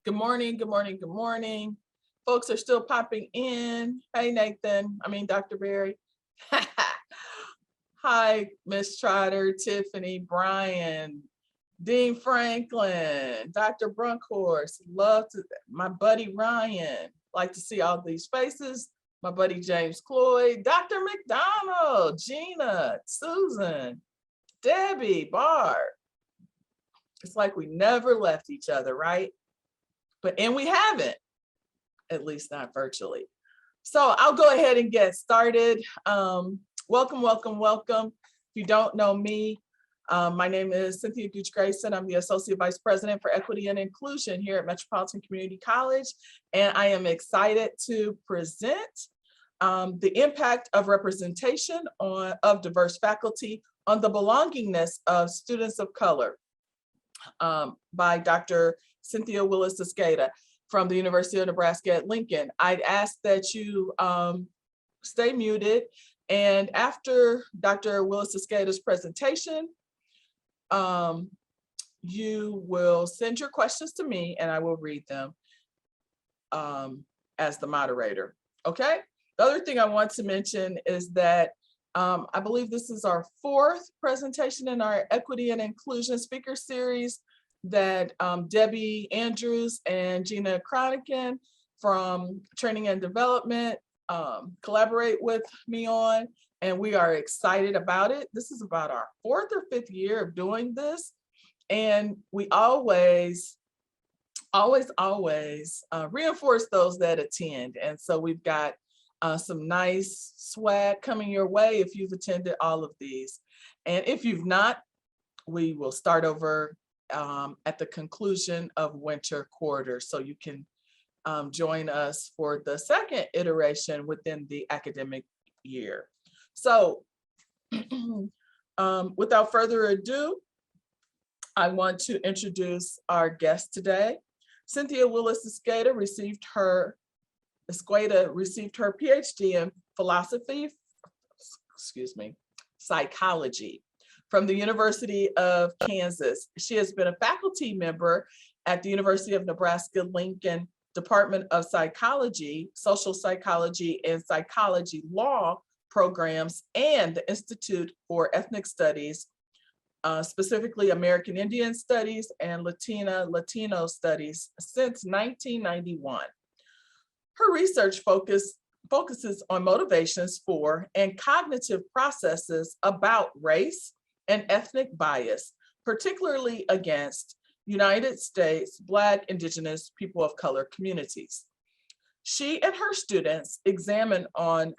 Good morning, good morning, good morning. Folks are still popping in. Hey, Dr. Berry. Hi, Miss Trotter, Tiffany, Brian, Dean Franklin, Dr. Brunkhorst. Love to, my buddy Ryan. Like to see all these faces. My buddy James Cloyd, Dr. McDonald, Gina, Susan, Debbie, Barb. It's like we never left each other, right? And we haven't, at least not virtually. So I'll go ahead and get started. Welcome, welcome, welcome. If you don't know me, my name is Cynthia Willis-Esqueda. I'm the Associate Vice President for Equity and Inclusion here at Metropolitan Community College. And I am excited to present the impact of representation of diverse faculty on the belongingness of students of color by Dr. Cynthia Willis-Esqueda from the University of Nebraska at Lincoln. I'd ask that you stay muted, and after Dr. Willis-Esqueda's presentation, you will send your questions to me and I will read them as the moderator, okay? The other thing I want to mention is that I believe this is our fourth presentation in our Equity and Inclusion Speaker Series that Debbie Andrews and Gina Cronican from Training and Development collaborate with me on, and we are excited about it. This is about our fourth or fifth year of doing this, and we always reinforce those that attend, and so we've got some nice swag coming your way if you've attended all of these, and if you've not, we will start over at the conclusion of winter quarter, so you can join us for the second iteration within the academic year. So without further ado, I want to introduce our guest today. Cynthia Willis-Esqueda received her PhD in psychology from the University of Kansas. She has been a faculty member at the University of Nebraska Lincoln Department of Psychology, Social Psychology, and Psychology Law programs, and the Institute for Ethnic Studies, specifically American Indian Studies and Latino Studies since 1991. Her research focuses on motivations for and cognitive processes about race and ethnic bias, particularly against United States Black, Indigenous, people of color communities. She and her students examine how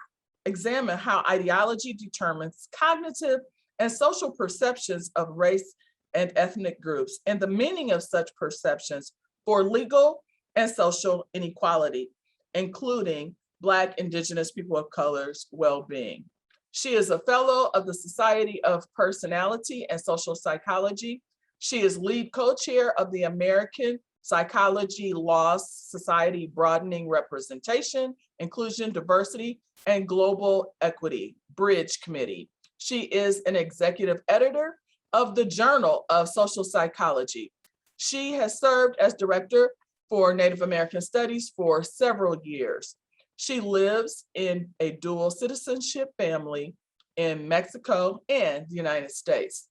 ideology determines cognitive and social perceptions of race and ethnic groups and the meaning of such perceptions for legal and social inequality, including Black, Indigenous, people of color's well-being. She is a fellow of the Society of Personality and Social Psychology. She is lead co-chair of the American Psychology Law Society Broadening Representation, Inclusion, Diversity, and Global Equity Bridge Committee. She is an executive editor of the Journal of Social Psychology. She has served as director for Native American Studies for several years. She lives in a dual citizenship family in Mexico and the United States.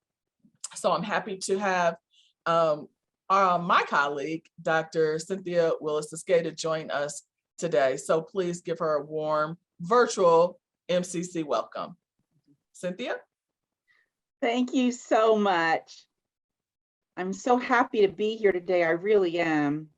So I'm happy to have my colleague, Dr. Cynthia Willis-Esqueda, join us today. So please give her a warm virtual MCC welcome. Cynthia? Thank you so much. I'm so happy to be here today. I really am.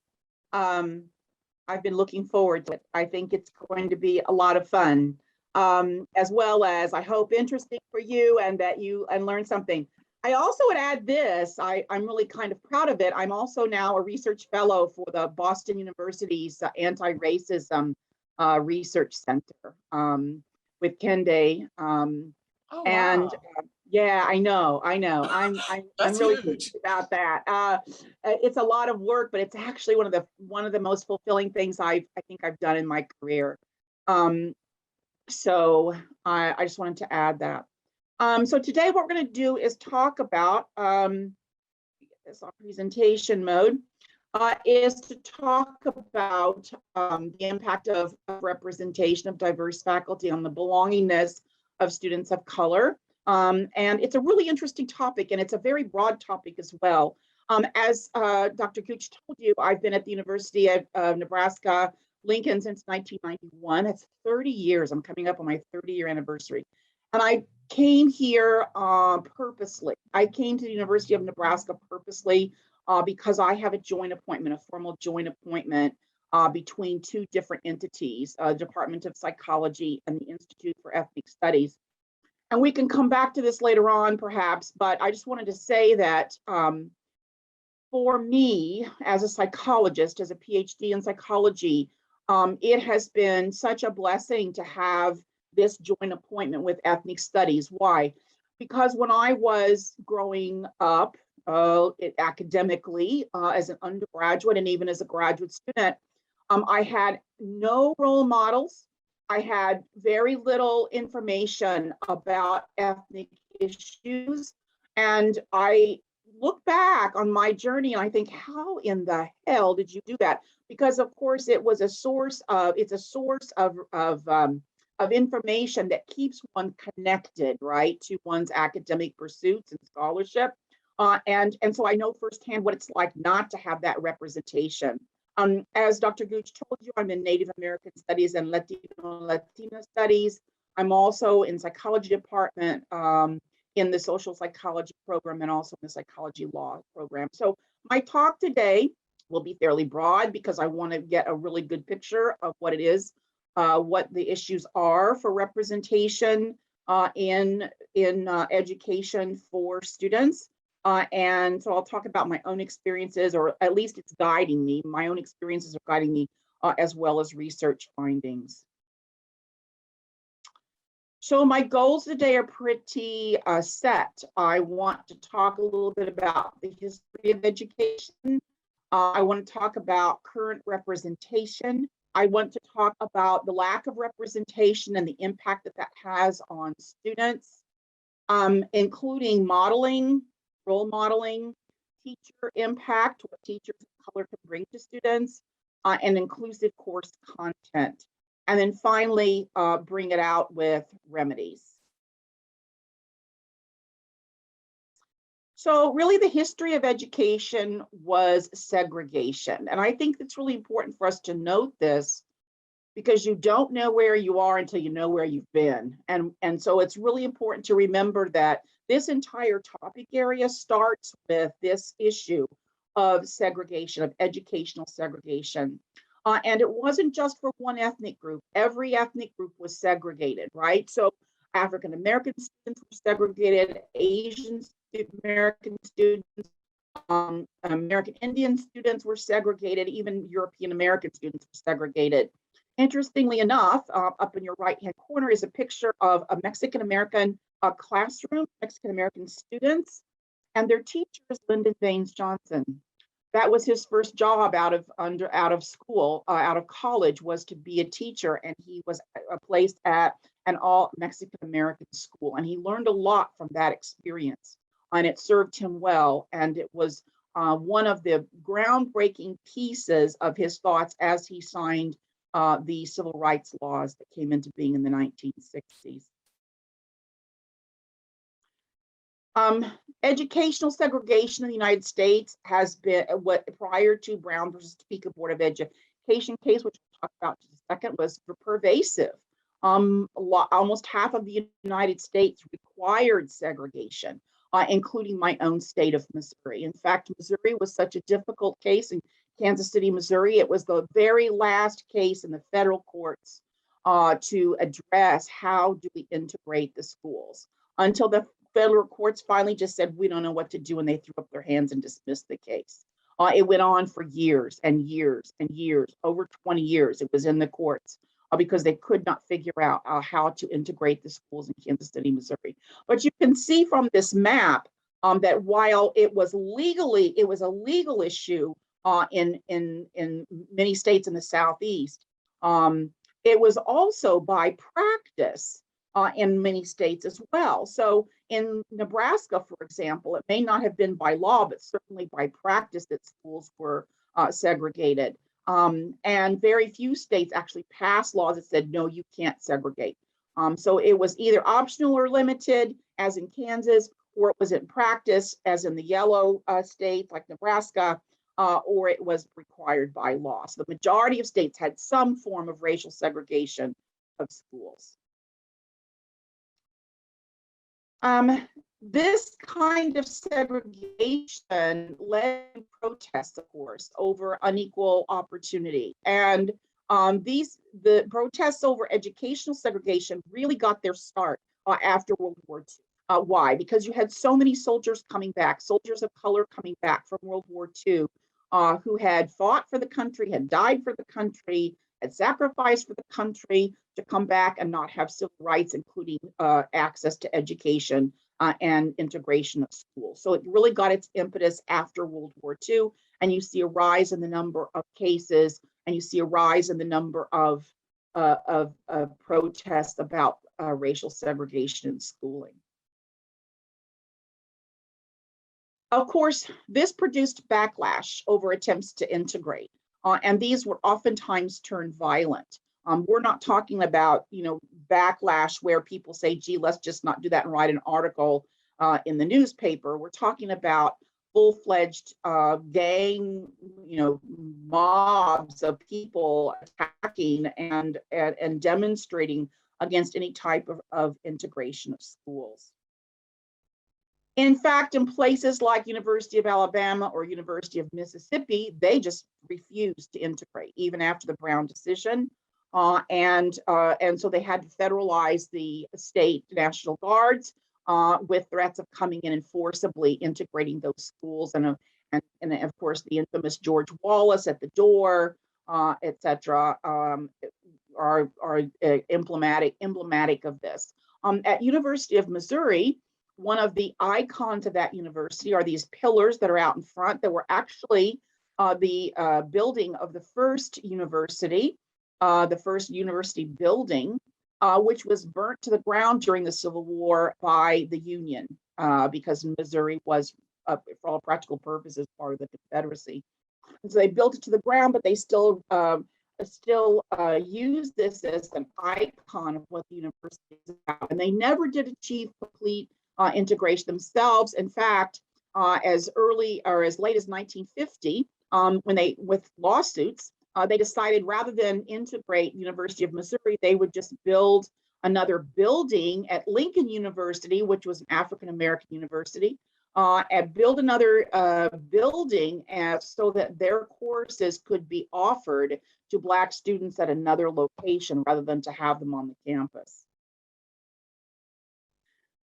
I've been looking forward to it. I think it's going to be a lot of fun, as well as I hope interesting for you and that you learn something. I also would add this, I'm really kind of proud of it. I'm also now a research fellow for the Boston University's Anti-Racism Research Center with Kende. Oh, and wow. Yeah, I know. I'm really huge. pleased about that. It's a lot of work, but it's actually one of the most fulfilling things I think I've done in my career. So I just wanted to add that. So today what we're going to do is talk about this on presentation mode. is to talk about the impact of representation of diverse faculty on the belongingness of students of color. And it's a really interesting topic, and it's a very broad topic as well. As Dr. Gooch told you, I've been at the University of Nebraska, Lincoln since 1991. That's 30 years. I'm coming up on my 30-year anniversary. And I came here purposely. I came to the University of Nebraska purposely because I have a joint appointment, a formal joint appointment between two different entities, Department of Psychology and the Institute for Ethnic Studies. And we can come back to this later on, perhaps, but I just wanted to say that for me, as a psychologist, as a PhD in psychology, it has been such a blessing to have this joint appointment with ethnic studies. Why? Because when I was growing up academically as an undergraduate and even as a graduate student, I had no role models. I had very little information about ethnic issues. And I look back on my journey and I think, how in the hell did you do that? Because of course it was a source of, it's a source of information that keeps one connected, right, to one's academic pursuits and scholarship. And so I know firsthand what it's like not to have that representation. As Dr. Gooch told you, I'm in Native American Studies and Latino Studies. I'm also in psychology department in the social psychology program and also in the psychology law program. So my talk today will be fairly broad because I want to get a really good picture of what it is, what the issues are for representation in education for students. And so I'll talk about my own experiences, or at least it's guiding me. My own experiences are guiding me as well as research findings. So my goals today are pretty set. I want to talk a little bit about the history of education. I want to talk about current representation. I want to talk about the lack of representation and the impact that that has on students, including modeling, role modeling, teacher impact, what teachers of color can bring to students, and inclusive course content. And then finally, bring it out with remedies. So really the history of education was segregation. And I think it's really important for us to note this because you don't know where you are until you know where you've been. And so it's really important to remember that this entire topic area starts with this issue of segregation, of educational segregation. And it wasn't just for one ethnic group. Every ethnic group was segregated, right? So African-American students were segregated, Asian American students, American Indian students were segregated, even European American students were segregated. Interestingly enough, up in your right-hand corner is a picture of a Mexican-American classroom, Mexican-American students, and their teacher is Lyndon Baines Johnson. That was his first job out of school, out of college, was to be a teacher, and he was placed at an all Mexican-American school, and he learned a lot from that experience, and it served him well, and it was one of the groundbreaking pieces of his thoughts as he signed the civil rights laws that came into being in the 1960s. Educational segregation in the United States has been what prior to Brown versus Topeka Board of Education case, which we'll talk about in a second, was pervasive. Almost half of the United States required segregation, including my own state of Missouri. In fact, Missouri was such a difficult case in Kansas City, Missouri. It was the very last case in the federal courts to address how do we integrate the schools, until the federal courts finally just said, we don't know what to do, and they threw up their hands and dismissed the case. It went on for years and years and years, over 20 years. It was in the courts because they could not figure out how to integrate the schools in Kansas City, Missouri. But you can see from this map that while it was a legal issue in many states in the Southeast, it was also by practice in many states as well. So in Nebraska, for example, it may not have been by law, but certainly by practice that schools were segregated. And very few states actually passed laws that said, no, you can't segregate. So it was either optional or limited, as in Kansas, or it was in practice, as in the yellow states like Nebraska, or it was required by law. So the majority of states had some form of racial segregation of schools. This kind of segregation led to protests, of course, over unequal opportunity. And the protests over educational segregation really got their start after World War II. Why? Because you had so many soldiers coming back, soldiers of color coming back from World War II, who had fought for the country, had died for the country, had sacrificed for the country to come back and not have civil rights, including access to education and integration of schools. So it really got its impetus after World War II, and you see a rise in the number of cases, and you see a rise in the number of protests about racial segregation in schooling. Of course, this produced backlash over attempts to integrate, and these were oftentimes turned violent. We're not talking about, backlash where people say, gee, let's just not do that and write an article in the newspaper. We're talking about full-fledged gang, mobs of people attacking and demonstrating against any type of integration of schools. In fact, in places like University of Alabama or University of Mississippi, they just refused to integrate, even after the Brown decision. And so they had to federalize the state National Guards with threats of coming in and forcibly integrating those schools, and of course the infamous George Wallace at the door, et cetera, are emblematic of this. At University of Missouri, one of the icons of that university are these pillars that are out in front that were actually the building of the first university building, which was burnt to the ground during the Civil War by the Union, because Missouri was, for all practical purposes, part of the Confederacy. And so they built it to the ground, but they still use this as an icon of what the university is about. And they never did achieve complete integration themselves. In fact, as early or as late as 1950, with lawsuits, they decided rather than integrate University of Missouri, they would just build another building at Lincoln University, which was an African-American university, and build another building so that their courses could be offered to Black students at another location rather than to have them on the campus.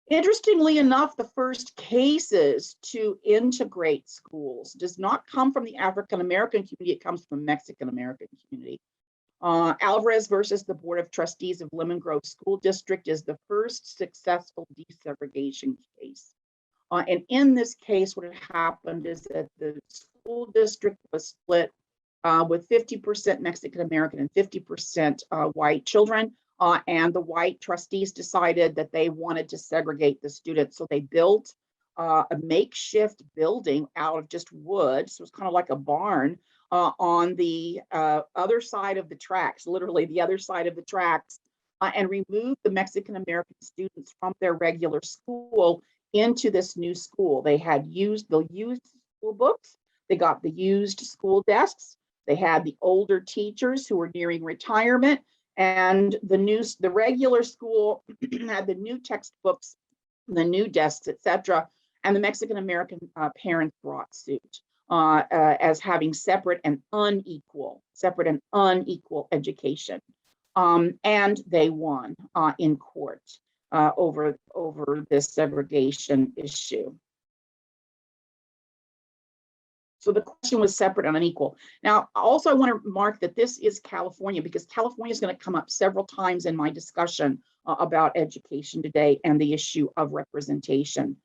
Interestingly enough, the first cases to integrate schools does not come from the African-American community, it comes from the Mexican-American community. Alvarez versus the Board of Trustees of Lemon Grove School District is the first successful desegregation case. And in this case, what had happened is that the school district was split with 50% Mexican-American and 50% white children. And the white trustees decided that they wanted to segregate the students. So they built a makeshift building out of just wood. So it's kind of like a barn on the other side of the tracks, literally the other side of the tracks, and removed the Mexican-American students from their regular school into this new school. They had used school books. They got the used school desks. They had the older teachers who were nearing retirement. And the regular school had the new textbooks, the new desks, et cetera. And the Mexican-American parents brought suit as having separate and unequal education. And they won in court over this segregation issue. So the question was separate and unequal. Now, also I want to remark that this is California, because California is going to come up several times in my discussion about education today and the issue of representation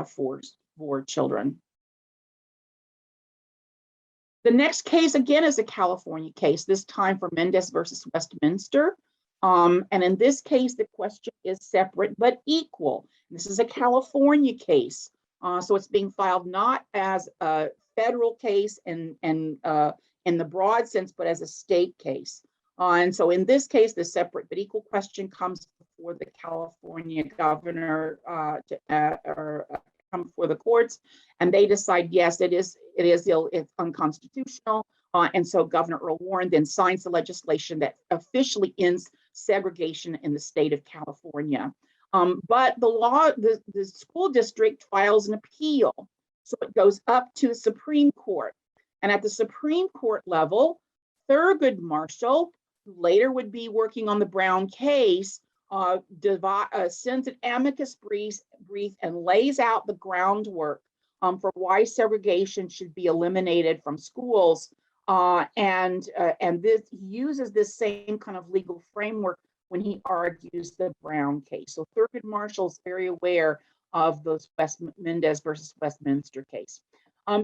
for children. The next case, again, is a California case, this time for Mendes versus Westminster. And in this case, the question is separate but equal. This is a California case. So it's being filed not as a federal case and in the broad sense, but as a state case. And so in this case, the separate but equal question comes before the California governor come before the courts, and they decide, yes, it's unconstitutional. And so Governor Earl Warren then signs the legislation that officially ends segregation in the state of California. But the school district files an appeal. So it goes up to the Supreme Court. And at the Supreme Court level, Thurgood Marshall, who later would be working on the Brown case, sends an amicus brief and lays out the groundwork for why segregation should be eliminated from schools. And this uses this same kind of legal framework when he argues the Brown case. So Thurgood Marshall is very aware of those Mendes versus Westminster case.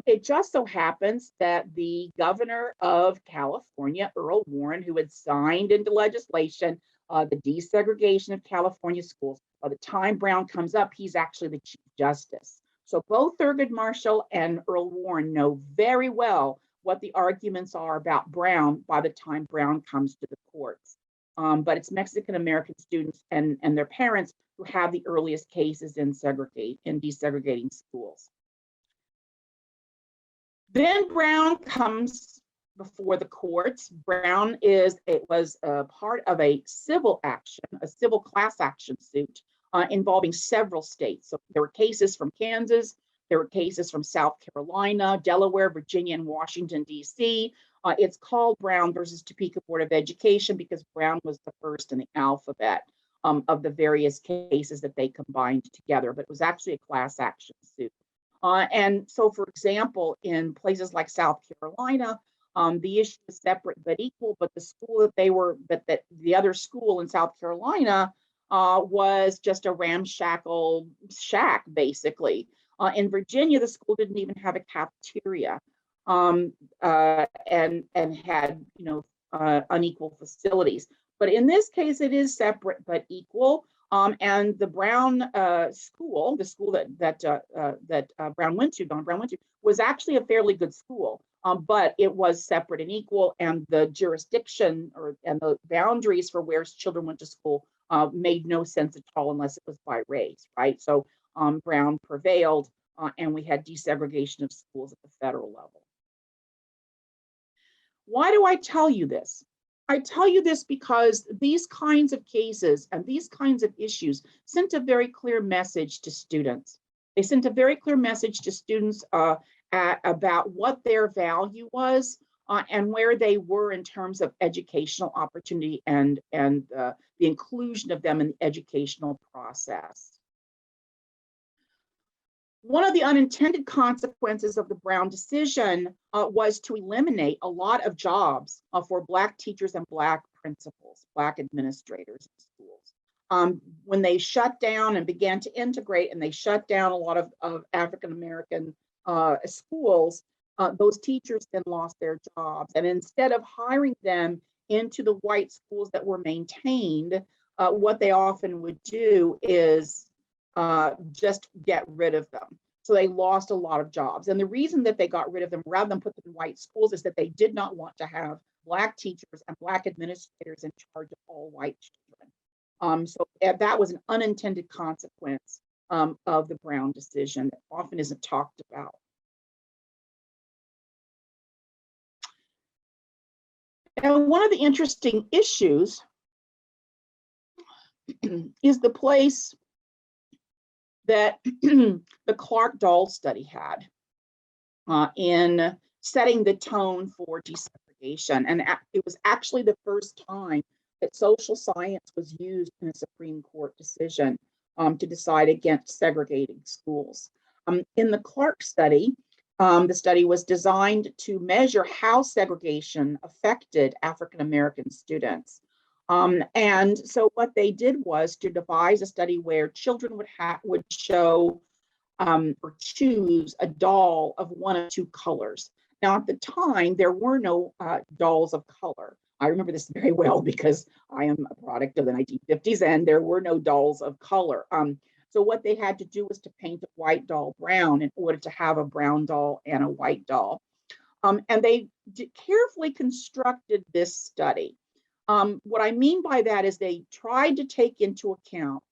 It just so happens that the governor of California, Earl Warren, who had signed into legislation the desegregation of California schools, by the time Brown comes up, he's actually the Chief Justice. So both Thurgood Marshall and Earl Warren know very well what the arguments are about Brown by the time Brown comes to the courts. But it's Mexican-American students and their parents who have the earliest cases in desegregating schools. Then Brown comes before the courts. Brown was a part of a civil class action suit involving several states. So there were cases from Kansas, there were cases from South Carolina, Delaware, Virginia, and Washington, D.C. It's called Brown versus Topeka Board of Education because Brown was the first in the alphabet of the various cases that they combined together, but it was actually a class action suit. And so, for example, in places like South Carolina, the issue is separate but equal, but the school that the other school in South Carolina was just a ramshackle shack, basically. In Virginia, the school didn't even have a cafeteria and had, unequal facilities. But in this case, it is separate but equal. And the Brown school, the school that Brown went to, Don Brown went to, was actually a fairly good school, but it was separate and equal, and the jurisdiction and the boundaries for where children went to school made no sense at all unless it was by race, right? So Brown prevailed, and we had desegregation of schools at the federal level. Why do I tell you this? I tell you this because these kinds of cases and these kinds of issues sent a very clear message to students. They sent a very clear message to students about what their value was and where they were in terms of educational opportunity and the inclusion of them in the educational process. One of the unintended consequences of the Brown decision was to eliminate a lot of jobs for Black teachers and Black principals, Black administrators in schools. When they shut down and began to integrate and they shut down a lot of African-American schools, those teachers then lost their jobs. And instead of hiring them into the white schools that were maintained, what they often would do is just get rid of them. So they lost a lot of jobs. And the reason that they got rid of them rather than put them in white schools is that they did not want to have Black teachers and Black administrators in charge of all white children. So that was an unintended consequence of the Brown decision that often isn't talked about. And one of the interesting issues is the place that the Clark-Dall study had in setting the tone for desegregation. And it was actually the first time that social science was used in a Supreme Court decision to decide against segregating schools. In the Clark study, the study was designed to measure how segregation affected African-American students. And so what they did was to devise a study where children would show or choose a doll of one of two colors. Now, at the time, there were no dolls of color. I remember this very well because I am a product of the 1950s and there were no dolls of color. So what they had to do was to paint a white doll brown in order to have a brown doll and a white doll. And they carefully constructed this study. What I mean by that is they tried to take into account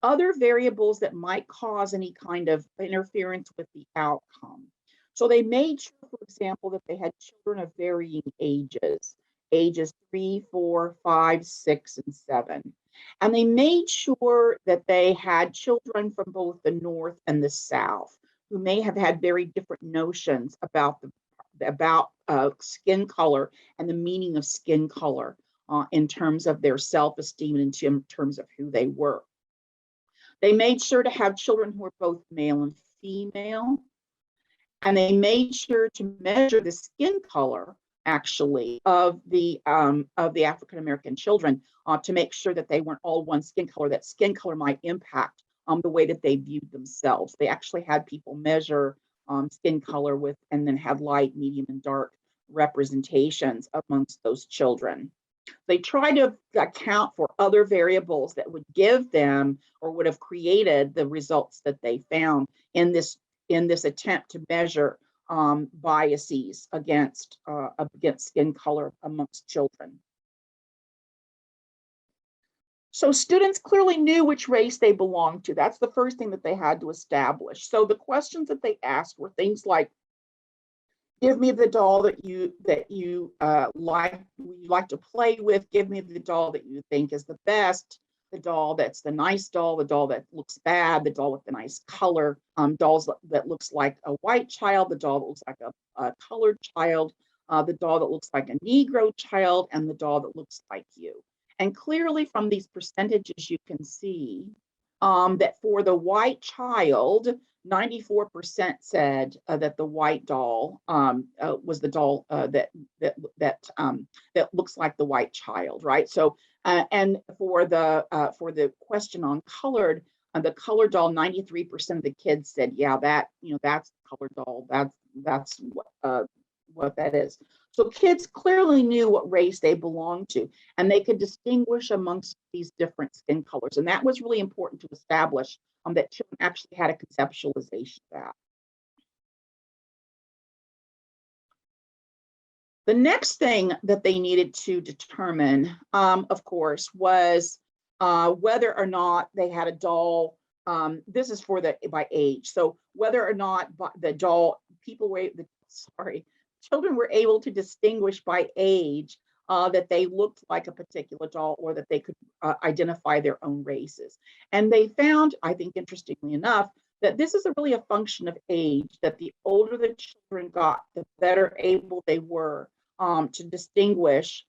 other variables that might cause any kind of interference with the outcome. So they made sure, for example, that they had children of varying ages, ages 3, 4, 5, 6, and 7. And they made sure that they had children from both the North and the South who may have had very different notions about skin color and the meaning of skin color in terms of their self-esteem and in terms of who they were. They made sure to have children who were both male and female, and they made sure to measure the skin color actually of the African-American children to make sure that they weren't all one skin color, that skin color might impact the way that they viewed themselves. They actually had people measure skin color with, and then had light, medium, and dark representations amongst those children. They try to account for other variables that would give them or would have created the results that they found in this attempt to measure biases against skin color amongst children. So students clearly knew which race they belonged to. That's the first thing that they had to establish. So the questions that they asked were things like, give me the doll that you like to play with. Give me the doll that you think is the best. The doll that's the nice doll. The doll that looks bad. The doll with the nice color. Dolls that looks like a white child. The doll that looks like a colored child. The doll that looks like a Negro child, and the doll that looks like you. And clearly, from these percentages, you can see that for the white child, 94% said that the white doll was the doll that looks like the white child, right? So, and for the question on colored, the colored doll, 93% of the kids said, yeah, that's the colored doll. That's what that is. So kids clearly knew what race they belonged to, and they could distinguish amongst these different skin colors. And that was really important to establish that children actually had a conceptualization of that. The next thing that they needed to determine, of course, was whether or not they had a doll. This is for by age. So whether or not the doll, children were able to distinguish by age that they looked like a particular doll, or that they could identify their own races. And they found, I think interestingly enough, that this is really a function of age, that the older the children got, the better able they were to distinguish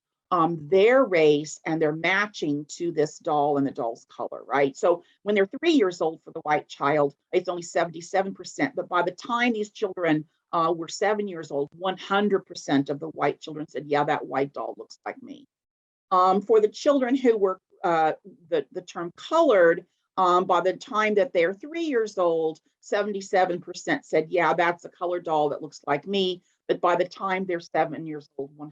their race and their matching to this doll and the doll's color, right? So when they're 3 years old for the white child, it's only 77%. But by the time these children were 7 years old, 100% of the white children said, yeah, that white doll looks like me. For the children who were the term colored, by the time that they're 3 years old, 77% said, yeah, that's a colored doll that looks like me. But by the time they're 7 years old, 100%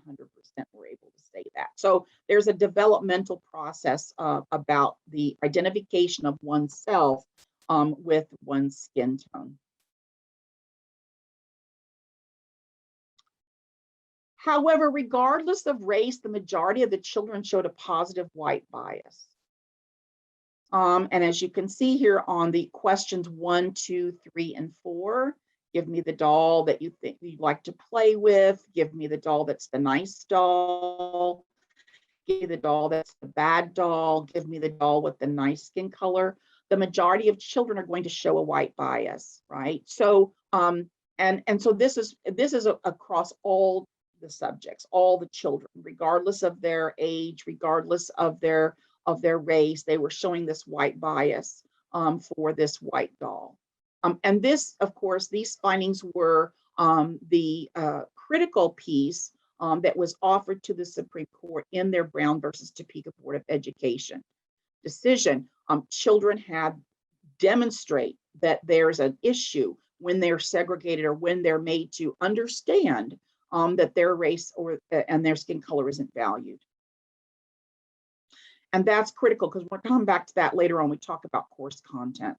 were able to say that. So there's a developmental process about the identification of oneself with one's skin tone. However, regardless of race, the majority of the children showed a positive white bias. And as you can see here on the questions 1, 2, 3, and 4, give me the doll that you think you'd like to play with. Give me the doll that's the nice doll. Give me the doll that's the bad doll. Give me the doll with the nice skin color. The majority of children are going to show a white bias, right? So, and so this is across all the subjects, all the children, regardless of their age, regardless of their race, they were showing this white bias for this white doll. And this, of course, these findings were the critical piece that was offered to the Supreme Court in their Brown versus Topeka Board of Education decision. Children had demonstrate that there's an issue when they're segregated or when they're made to understand that their race and their skin color isn't valued. And that's critical because we'll come back to that later on. We talk about course content.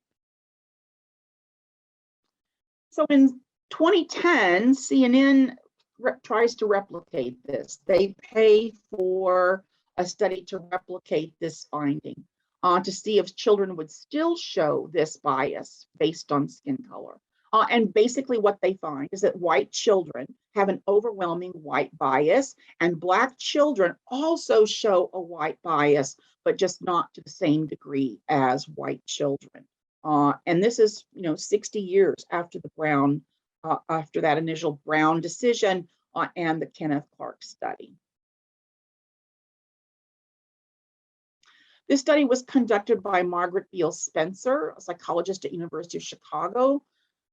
So in 2010, CNN tries to replicate this. They pay for a study to replicate this finding, to see if children would still show this bias based on skin color. And basically what they find is that white children have an overwhelming white bias, and Black children also show a white bias, but just not to the same degree as white children. And this is, 60 years after the Brown, after that initial Brown decision, and the Kenneth Clark study. This study was conducted by Margaret Beal Spencer, a psychologist at University of Chicago.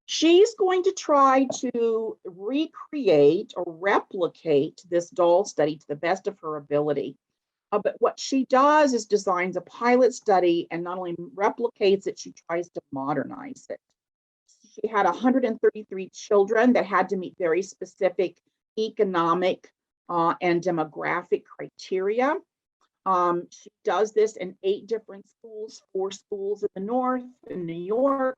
She's going to try to recreate or replicate this doll study to the best of her ability. But what she does is designs a pilot study, and not only replicates it, she tries to modernize it. She had 133 children that had to meet very specific economic and demographic criteria. She does this in 8 different schools, 4 schools in the north in New York,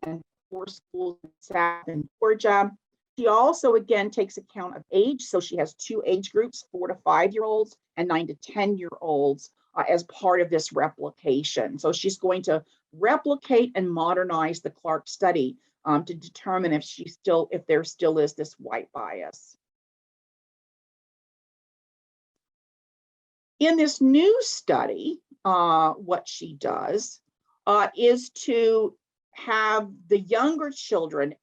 and 4 schools in South in Georgia. She also, again, takes account of age. So she has 2 age groups, 4 to 5-year-olds and 9 to 10-year-olds as part of this replication. So she's going to replicate and modernize the Clark study to determine if there still is this white bias. In this new study, what she does is to have the younger children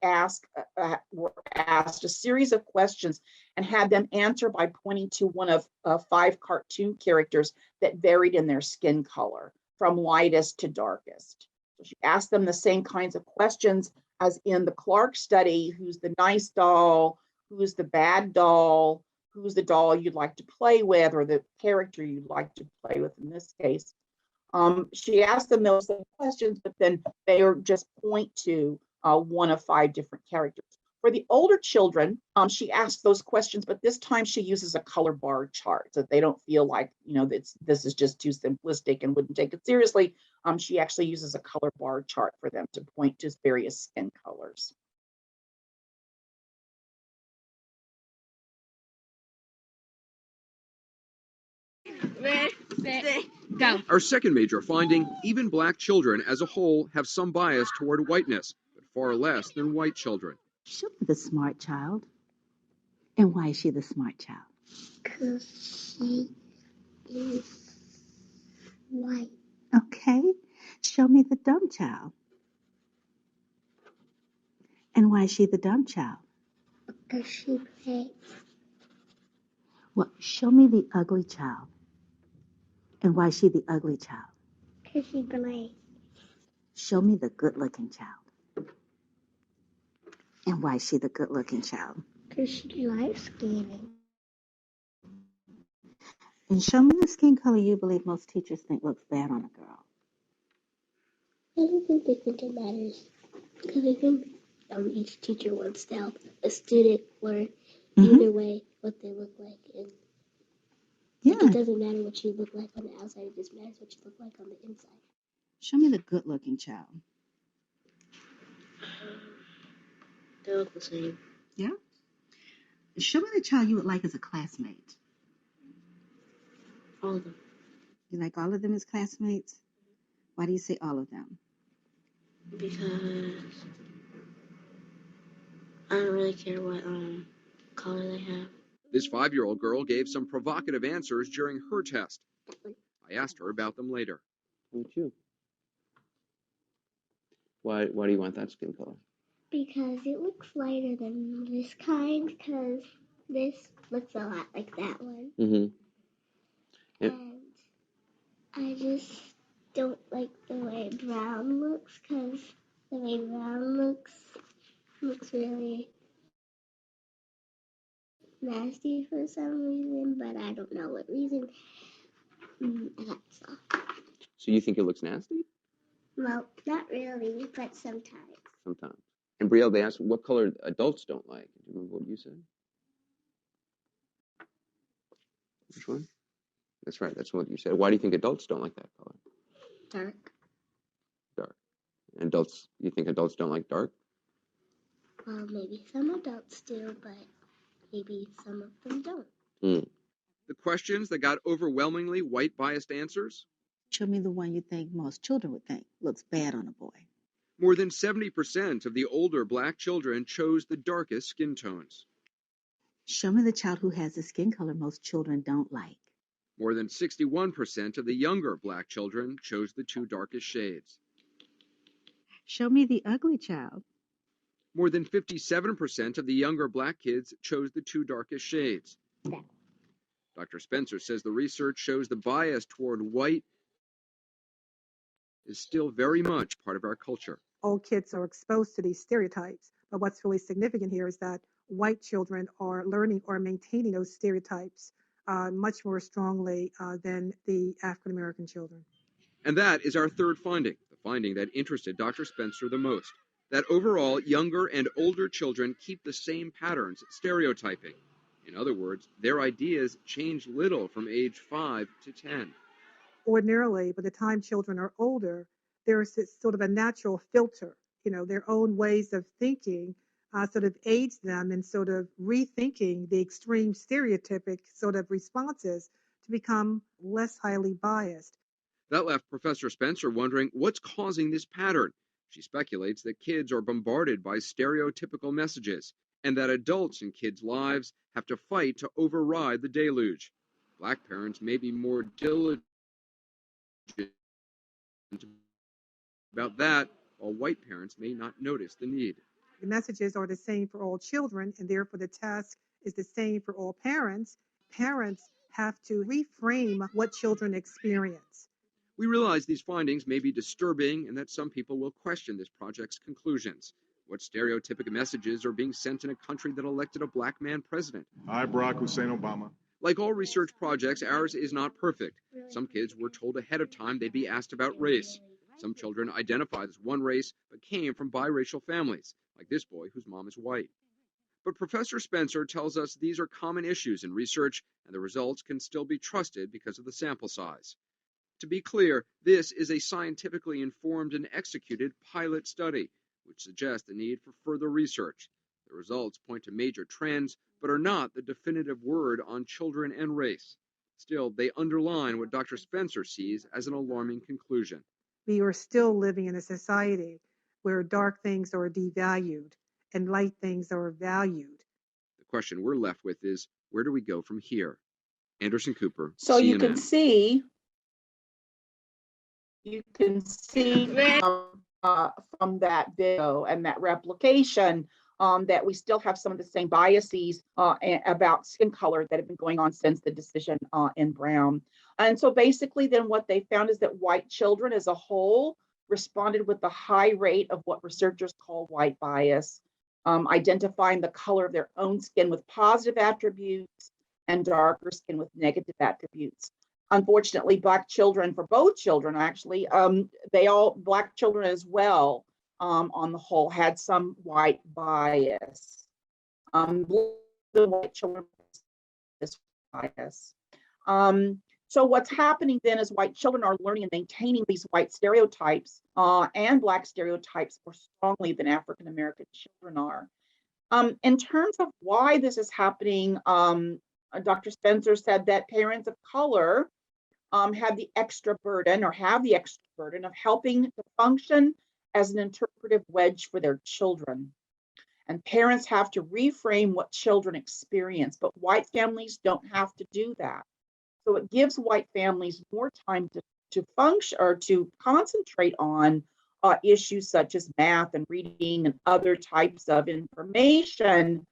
were asked a series of questions and had them answer by pointing to one of 5 cartoon characters that varied in their skin color from lightest to darkest. So she asked them the same kinds of questions as in the Clark study: who's the nice doll, who's the bad doll, who's the doll you'd like to play with, or the character you'd like to play with in this case. She asked them those same questions, but then they just point to one of 5 different characters. For the older children, she asked those questions, but this time she uses a color bar chart so that they don't feel like, this is just too simplistic and wouldn't take it seriously. She actually uses a color bar chart for them to point to various skin colors. Go. Our second major finding: even Black children as a whole have some bias toward whiteness, but far less than white children. Show me the smart child. And why is she the smart child? Because she is white. Okay. Show me the dumb child. And why is she the dumb child? Because she plays. Well, show me the ugly child. And why is she the ugly child? Because she plays. Show me the good-looking child. And why is she the good-looking child? Because she likes skating. And show me the skin color you believe most teachers think looks bad on a girl. I don't think they think it matters. Because I think each teacher wants to help a student learn either way what they look like. And Yeah. it doesn't matter what you look like on the outside, it just matters what you look like on the inside. Show me the good-looking child. They look the same. Yeah? Show me the child you would like as a classmate. All of them. You like all of them as classmates? Why do you say all of them? Because I don't really care what color they have. This 5-year-old girl gave some provocative answers during her test. I asked her about them later. How about you? Why do you want that skin color? Because it looks lighter than this kind, because this looks a lot like that one. Mm-hmm. Yep. And I just don't like the way brown looks, because the way brown looks really nasty for some reason, but I don't know what reason. That's all. So you think it looks nasty? Well, not really, but sometimes. Sometimes. And Brielle, they asked what color adults don't like. Do you remember what you said? Which one? That's right. That's what you said. Why do you think adults don't like that color? Dark. Dark. And adults, you think adults don't like dark? Well, maybe some adults do, but maybe some of them don't. The questions that got overwhelmingly white biased answers? Show me the one you think most children would think looks bad on a boy. More than 70% of the older Black children chose the darkest skin tones. Show me the child who has the skin color most children don't like. More than 61% of the younger Black children chose the two darkest shades. Show me the ugly child. More than 57% of the younger Black kids chose the two darkest shades. Dr. Spencer says the research shows the bias toward white is still very much part of our culture. All kids are exposed to these stereotypes, but what's really significant here is that white children are learning or maintaining those stereotypes much more strongly than the African-American children. And that is our third finding, the finding that interested Dr. Spencer the most, that overall younger and older children keep the same patterns, stereotyping. In other words, their ideas change little from age 5 to 10. Ordinarily, by the time children are older, there's this sort of a natural filter, their own ways of thinking sort of aids them in sort of rethinking the extreme stereotypic sort of responses to become less highly biased. That left Professor Spencer wondering what's causing this pattern. She speculates that kids are bombarded by stereotypical messages and that adults in kids' lives have to fight to override the deluge. Black parents may be more diligent about that, while white parents may not notice the need. The messages are the same for all children, and therefore the task is the same for all parents. Parents have to reframe what children experience. We realize these findings may be disturbing and that some people will question this project's conclusions. What stereotypic messages are being sent in a country that elected a Black man president? I, Barack Hussein Obama. Like all research projects, ours is not perfect. Some kids were told ahead of time they'd be asked about race. Some children identified as one race but came from biracial families, like this boy whose mom is white. But Professor Spencer tells us these are common issues in research and the results can still be trusted because of the sample size. To be clear, this is a scientifically informed and executed pilot study, which suggests the need for further research. The results point to major trends, but are not the definitive word on children and race. Still, they underline what Dr. Spencer sees as an alarming conclusion. We are still living in a society where dark things are devalued and light things are valued. The question we're left with is, where do we go from here? Anderson Cooper, So CNN. you can see from that video and that replication that we still have some of the same biases about skin color that have been going on since the decision in Brown. And so basically then what they found is that white children as a whole responded with a high rate of what researchers call white bias, identifying the color of their own skin with positive attributes and darker skin with negative attributes. Unfortunately, Black children, for both children actually, Black children as well, on the whole, had some white bias. The white children this bias. So what's happening then is white children are learning and maintaining these white stereotypes and Black stereotypes more strongly than African-American children are. In terms of why this is happening, Dr. Spencer said that parents of color have the extra burden of helping to function as an interpretive wedge for their children. And parents have to reframe what children experience, but white families don't have to do that. So it gives white families more time to function or to concentrate on issues such as math and reading and other types of information.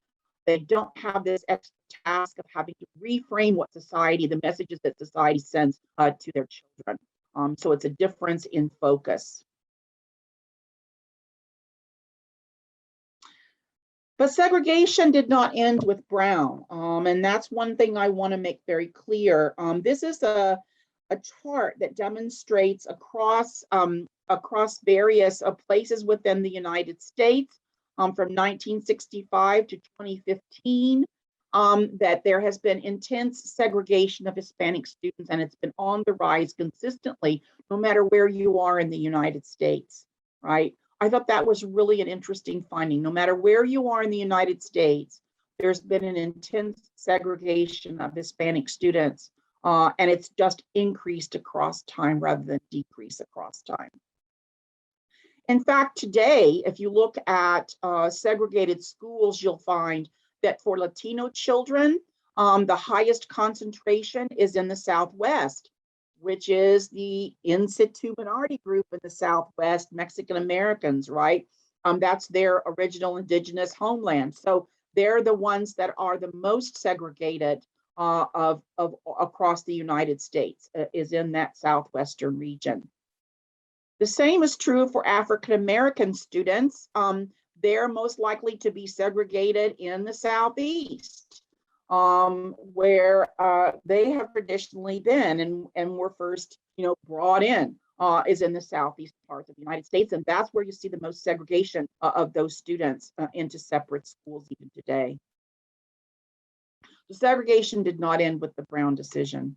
They don't have this extra task of having to reframe what the messages that society sends to their children. So it's a difference in focus. But segregation did not end with Brown. And that's one thing I want to make very clear. This is a chart that demonstrates across various places within the United States from 1965 to 2015, that there has been intense segregation of Hispanic students, and it's been on the rise consistently, no matter where you are in the United States, right? I thought that was really an interesting finding. No matter where you are in the United States, there's been an intense segregation of Hispanic students, and it's just increased across time rather than decrease across time. In fact, today, if you look at segregated schools, you'll find that for Latino children, the highest concentration is in the Southwest, which is the in situ minority group in the Southwest, Mexican Americans, right? That's their original indigenous homeland. So they're the ones that are the most segregated of across the United States, is in that Southwestern region. The same is true for African American students. They're most likely to be segregated in the Southeast, where they have traditionally been and were first, brought in, is in the Southeast parts of the United States. And that's where you see the most segregation of those students into separate schools even today. The segregation did not end with the Brown decision.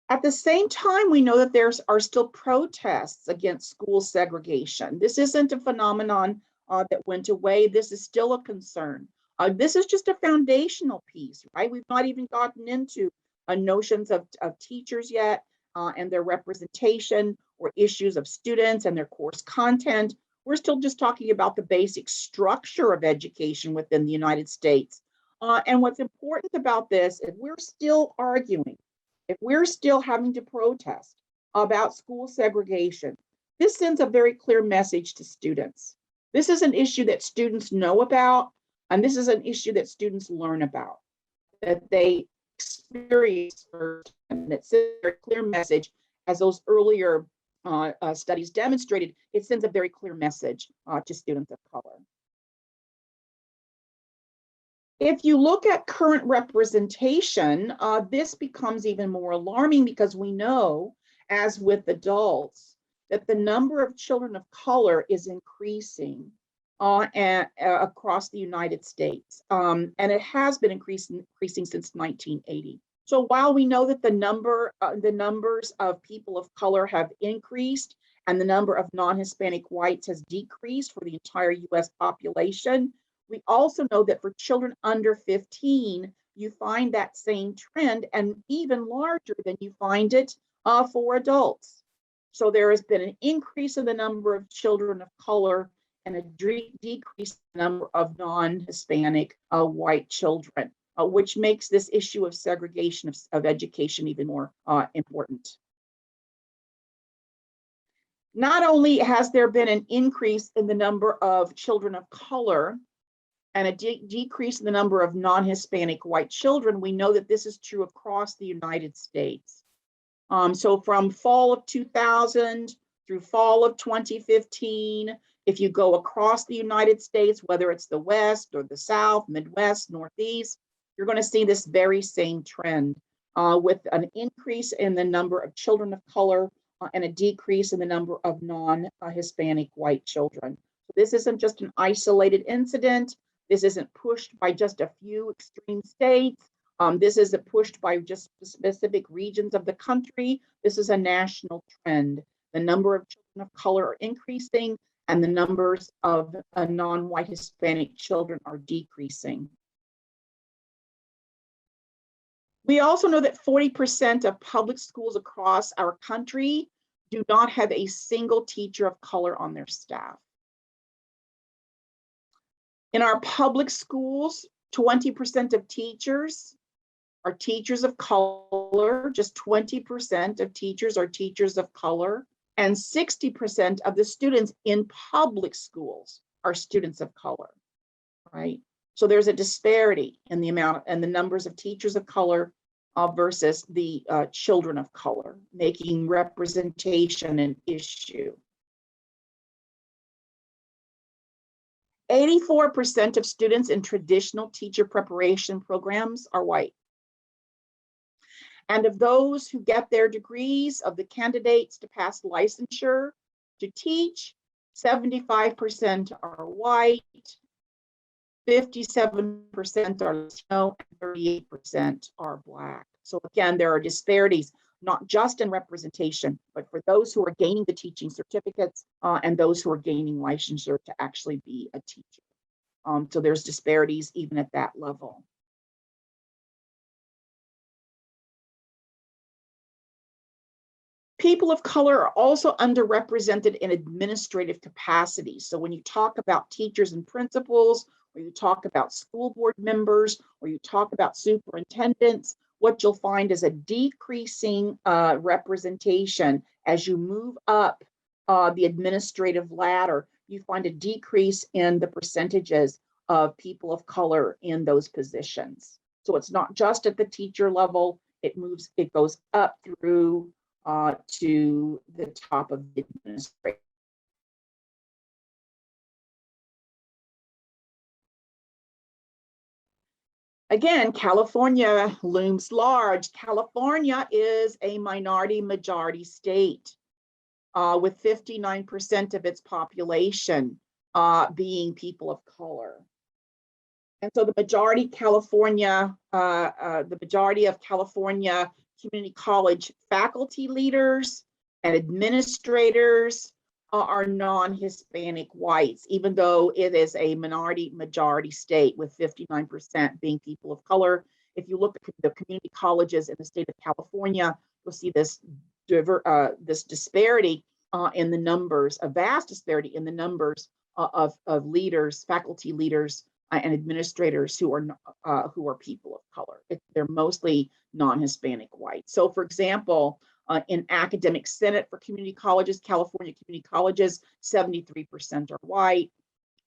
At the same time, we know that there are still protests against school segregation. This isn't a phenomenon that went away. This is still a concern. This is just a foundational piece, right? We've not even gotten into notions of teachers yet and their representation, or issues of students and their course content. We're still just talking about the basic structure of education within the United States. And what's important about this is we're still arguing. If we're still having to protest about school segregation, this sends a very clear message to students. This is an issue that students know about, and this is an issue that students learn about, that they experience first, and it's a very clear message. As those earlier studies demonstrated, it sends a very clear message to students of color. If you look at current representation, this becomes even more alarming, because we know, as with adults, that the number of children of color is increasing across the United States. And it has been increasing since 1980. So while we know that the numbers of people of color have increased and the number of non-Hispanic whites has decreased for the entire US population, we also know that for children under 15, you find that same trend, and even larger than you find it for adults. So there has been an increase in the number of children of color and a decrease in the number of non-Hispanic white children, which makes this issue of segregation of education even more important. Not only has there been an increase in the number of children of color and a decrease in the number of non-Hispanic white children, we know that this is true across the United States. So from fall of 2000 through fall of 2015, if you go across the United States, whether it's the West or the South, Midwest, Northeast, you're going to see this very same trend with an increase in the number of children of color and a decrease in the number of non-Hispanic white children. So this isn't just an isolated incident. This isn't pushed by just a few extreme states. This isn't pushed by just specific regions of the country. This is a national trend. The number of children of color are increasing, and the numbers of non-white Hispanic children are decreasing. We also know that 40% of public schools across our country do not have a single teacher of color on their staff. In our public schools, 20% of teachers are teachers of color, just 20% of teachers are teachers of color, and 60% of the students in public schools are students of color, right? So there's a disparity in the amount and the numbers of teachers of color versus the children of color, making representation an issue. 84% of students in traditional teacher preparation programs are white. And of those who get their degrees, of the candidates to pass licensure to teach, 75% are white, 57% are Latino, and 38% are Black. So again, there are disparities not just in representation, but for those who are gaining the teaching certificates and those who are gaining licensure to actually be a teacher. So there's disparities even at that level. People of color are also underrepresented in administrative capacities. So when you talk about teachers and principals, or you talk about school board members, or you talk about superintendents, what you'll find is a decreasing representation as you move up the administrative ladder. You find a decrease in the percentages of people of color in those positions. So it's not just at the teacher level, it goes up through to the top of the administration. Again, California looms large. California is a minority majority state with 59% of its population being people of color. And so the majority of California community college faculty leaders and administrators are non-Hispanic whites, even though it is a minority majority state with 59% being people of color. If you look at the community colleges in the state of California, you'll see this disparity in the numbers, a vast disparity in the numbers of leaders, faculty leaders, and administrators who are people of color. They're mostly non-Hispanic white. So for example, in academic senate for community colleges, California community colleges, 73% are white.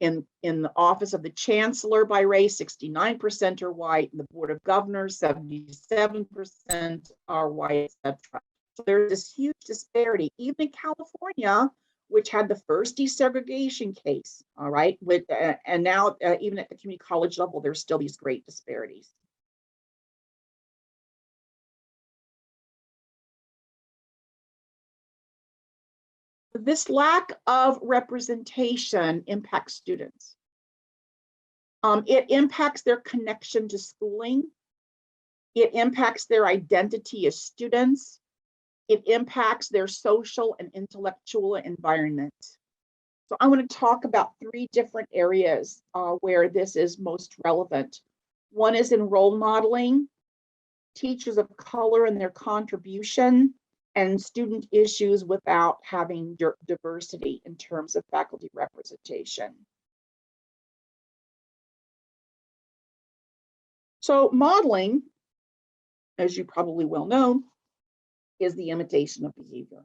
In the office of the chancellor by race, 69% are white. In the board of governors, 77% are white, etc. So there's this huge disparity, even in California, which had the first desegregation case, all right? And now even at the community college level, there's still these great disparities. This lack of representation impacts students. It impacts their connection to schooling. It impacts their identity as students. It impacts their social and intellectual environment. So I want to talk about 3 different areas where this is most relevant. One is in role modeling, teachers of color and their contribution, and student issues without having diversity in terms of faculty representation. So modeling, as you probably well know, is the imitation of behavior.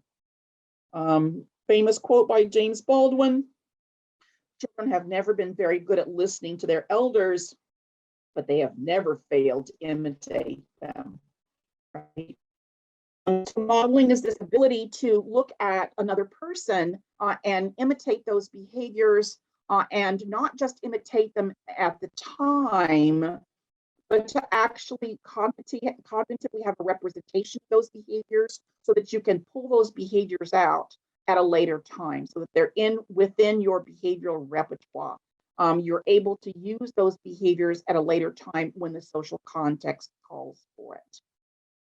Famous quote by James Baldwin: children have never been very good at listening to their elders, but they have never failed to imitate them. Right? So modeling is this ability to look at another person and imitate those behaviors and not just imitate them at the time, but to actually cognitively have a representation of those behaviors so that you can pull those behaviors out at a later time so that they're within your behavioral repertoire. You're able to use those behaviors at a later time when the social context calls for it.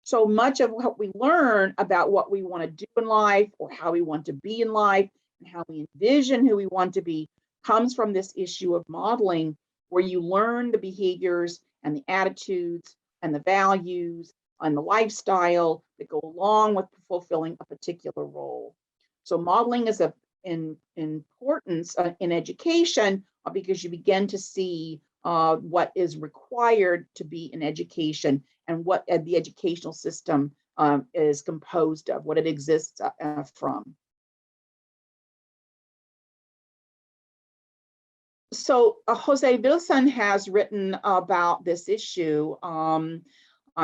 So much of what we learn about what we want to do in life or how we want to be in life and how we envision who we want to be comes from this issue of modeling, where you learn the behaviors and the attitudes and the values and the lifestyle that go along with fulfilling a particular role. So modeling is of importance in education because you begin to see what is required to be in education and what the educational system is composed of, what it exists from. So Jose Vilson has written about this issue.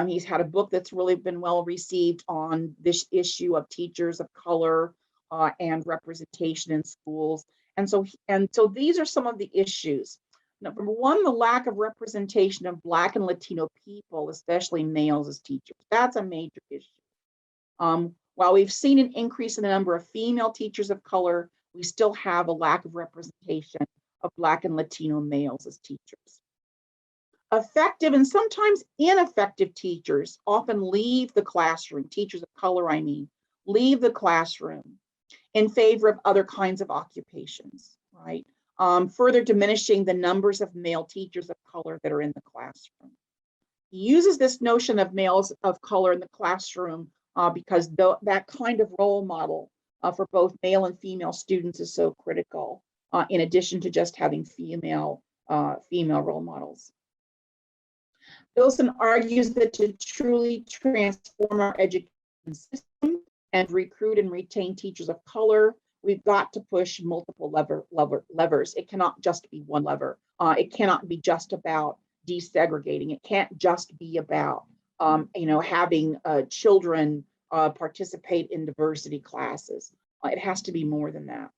He's had a book that's really been well received on this issue of teachers of color and representation in schools. And so these are some of the issues. Number one, the lack of representation of Black and Latino people, especially males as teachers. That's a major issue. While we've seen an increase in the number of female teachers of color, we still have a lack of representation of Black and Latino males as teachers. Effective and sometimes ineffective teachers often leave the classroom, teachers of color, I mean, leave the classroom in favor of other kinds of occupations, right? Further diminishing the numbers of male teachers of color that are in the classroom. He uses this notion of males of color in the classroom because that kind of role model for both male and female students is so critical, in addition to just having female role models. Wilson argues that to truly transform our education system and recruit and retain teachers of color, we've got to push multiple levers. It cannot just be one lever. It cannot be just about desegregating. It can't just be about having children participate in diversity classes. It has to be more than that.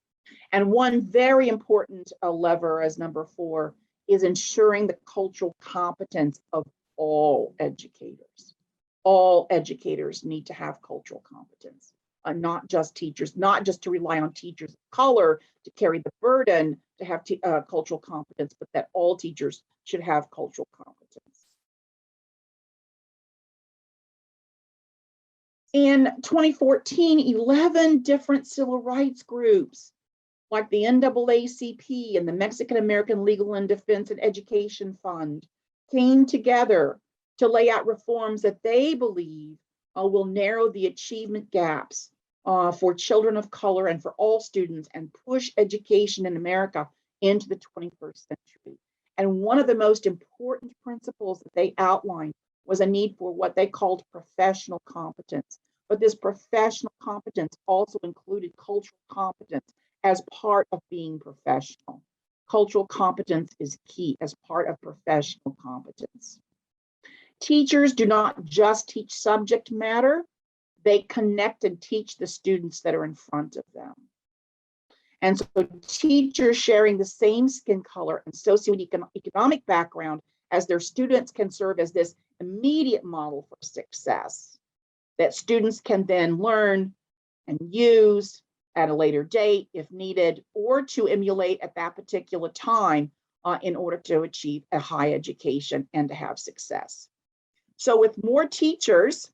And one very important lever, as number 4, is ensuring the cultural competence of all educators. All educators need to have cultural competence, not just teachers, not just to rely on teachers of color to carry the burden to have cultural competence, but that all teachers should have cultural competence. In 2014, 11 different civil rights groups, like the NAACP and the Mexican-American Legal and Defense and Education Fund, came together to lay out reforms that they believe will narrow the achievement gaps for children of color and for all students and push education in America into the 21st century. And one of the most important principles that they outlined was a need for what they called professional competence. But this professional competence also included cultural competence as part of being professional. Cultural competence is key as part of professional competence. Teachers do not just teach subject matter, they connect and teach the students that are in front of them. And so teachers sharing the same skin color and socioeconomic background as their students can serve as this immediate model for success that students can then learn and use at a later date if needed, or to emulate at that particular time in order to achieve a high education and to have success. So with more teachers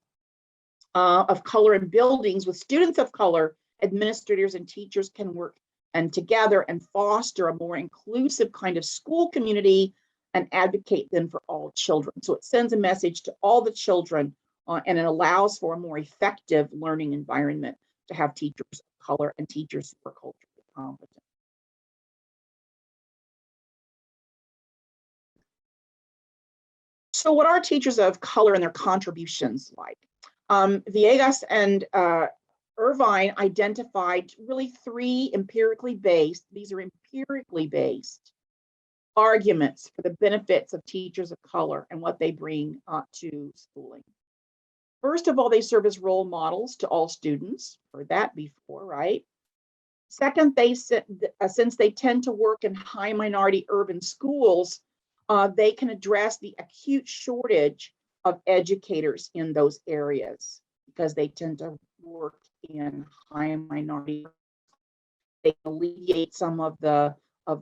of color in buildings with students of color, administrators and teachers can work and together and foster a more inclusive kind of school community and advocate then for all children. So it sends a message to all the children and it allows for a more effective learning environment to have teachers of color and teachers who are culturally competent. So what are teachers of color and their contributions like? Villegas and Irvine identified really 3 empirically based, these are empirically based arguments for the benefits of teachers of color and what they bring to schooling. First of all, they serve as role models to all students. Heard that before, right? Second, since they tend to work in high minority urban schools, they can address the acute shortage of educators in those areas because they tend to work in high minority. They alleviate some of the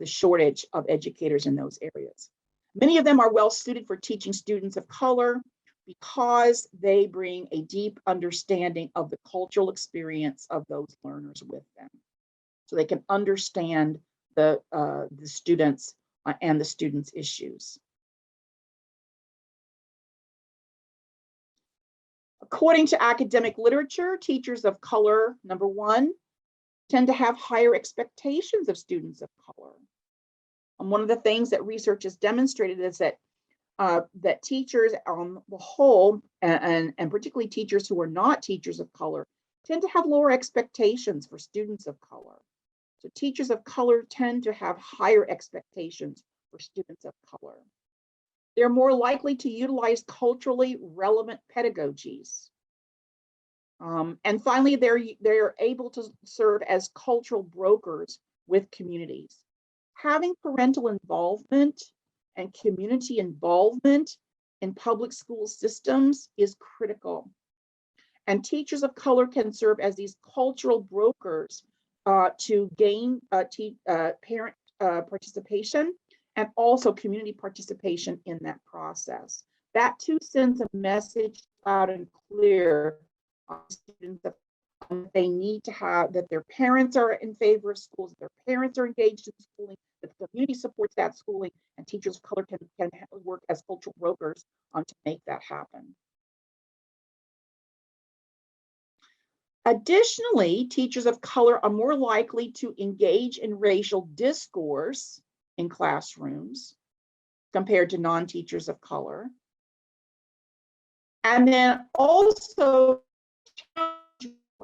shortage of educators in those areas. Many of them are well suited for teaching students of color because they bring a deep understanding of the cultural experience of those learners with them. So they can understand the students and the students' issues. According to academic literature, teachers of color, number 1, tend to have higher expectations of students of color. And one of the things that research has demonstrated is that that teachers on the whole, and particularly teachers who are not teachers of color, tend to have lower expectations for students of color. So teachers of color tend to have higher expectations for students of color. They're more likely to utilize culturally relevant pedagogies. And finally, they're able to serve as cultural brokers with communities. Having parental involvement and community involvement in public school systems is critical. And teachers of color can serve as these cultural brokers to gain parent participation and also community participation in that process. That too sends a message loud and clear on students that they need to have, that their parents are in favor of schools, that their parents are engaged in schooling, that the community supports that schooling, and teachers of color can work as cultural brokers to make that happen. Additionally, teachers of color are more likely to engage in racial discourse in classrooms compared to non-teachers of color. And then also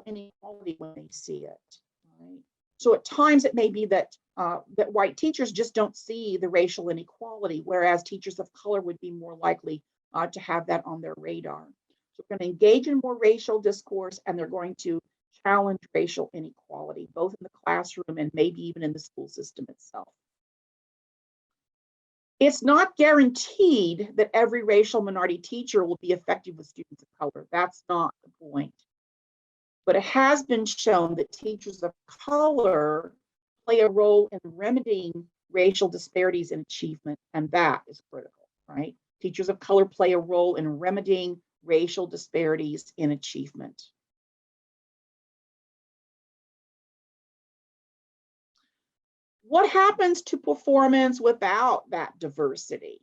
inequality when they see it. Right? So at times it may be that that white teachers just don't see the racial inequality, whereas teachers of color would be more likely to have that on their radar. So we're going to engage in more racial discourse, and they're going to challenge racial inequality, both in the classroom and maybe even in the school system itself. It's not guaranteed that every racial minority teacher will be effective with students of color. That's not the point. But it has been shown that teachers of color play a role in remedying racial disparities in achievement, and that is critical, right? Teachers of color play a role in remedying racial disparities in achievement. What happens to performance without that diversity?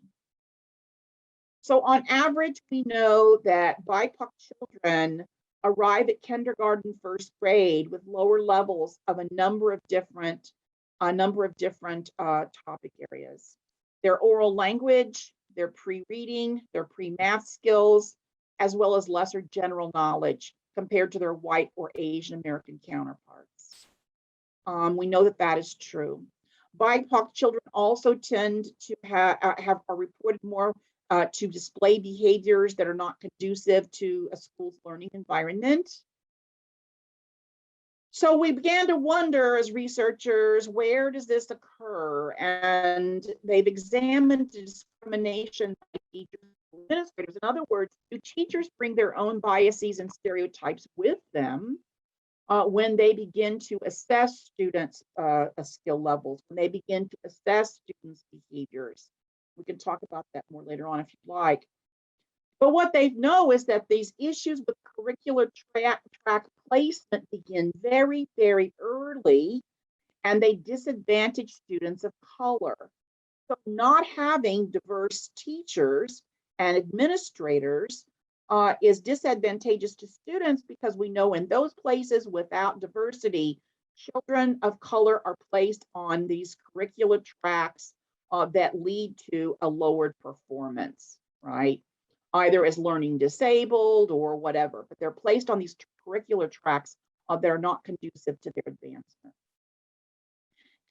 So on average, we know that BIPOC children arrive at kindergarten, first grade with lower levels of a number of different topic areas. Their oral language, their pre-reading, their pre-math skills, as well as lesser general knowledge compared to their white or Asian American counterparts. We know that that is true. BIPOC children also tend to are reported more to display behaviors that are not conducive to a school's learning environment. So we began to wonder as researchers, where does this occur? And they've examined the discrimination by teachers and administrators. In other words, do teachers bring their own biases and stereotypes with them when they begin to assess students' skill levels, when they begin to assess students' behaviors? We can talk about that more later on if you'd like. But what they know is that these issues with curricular track placement begin very, very early, and they disadvantage students of color. So not having diverse teachers and administrators is disadvantageous to students, because we know in those places without diversity, children of color are placed on these curricular tracks that lead to a lowered performance, right? Either as learning disabled or whatever, but they're placed on these curricular tracks that are not conducive to their advancement.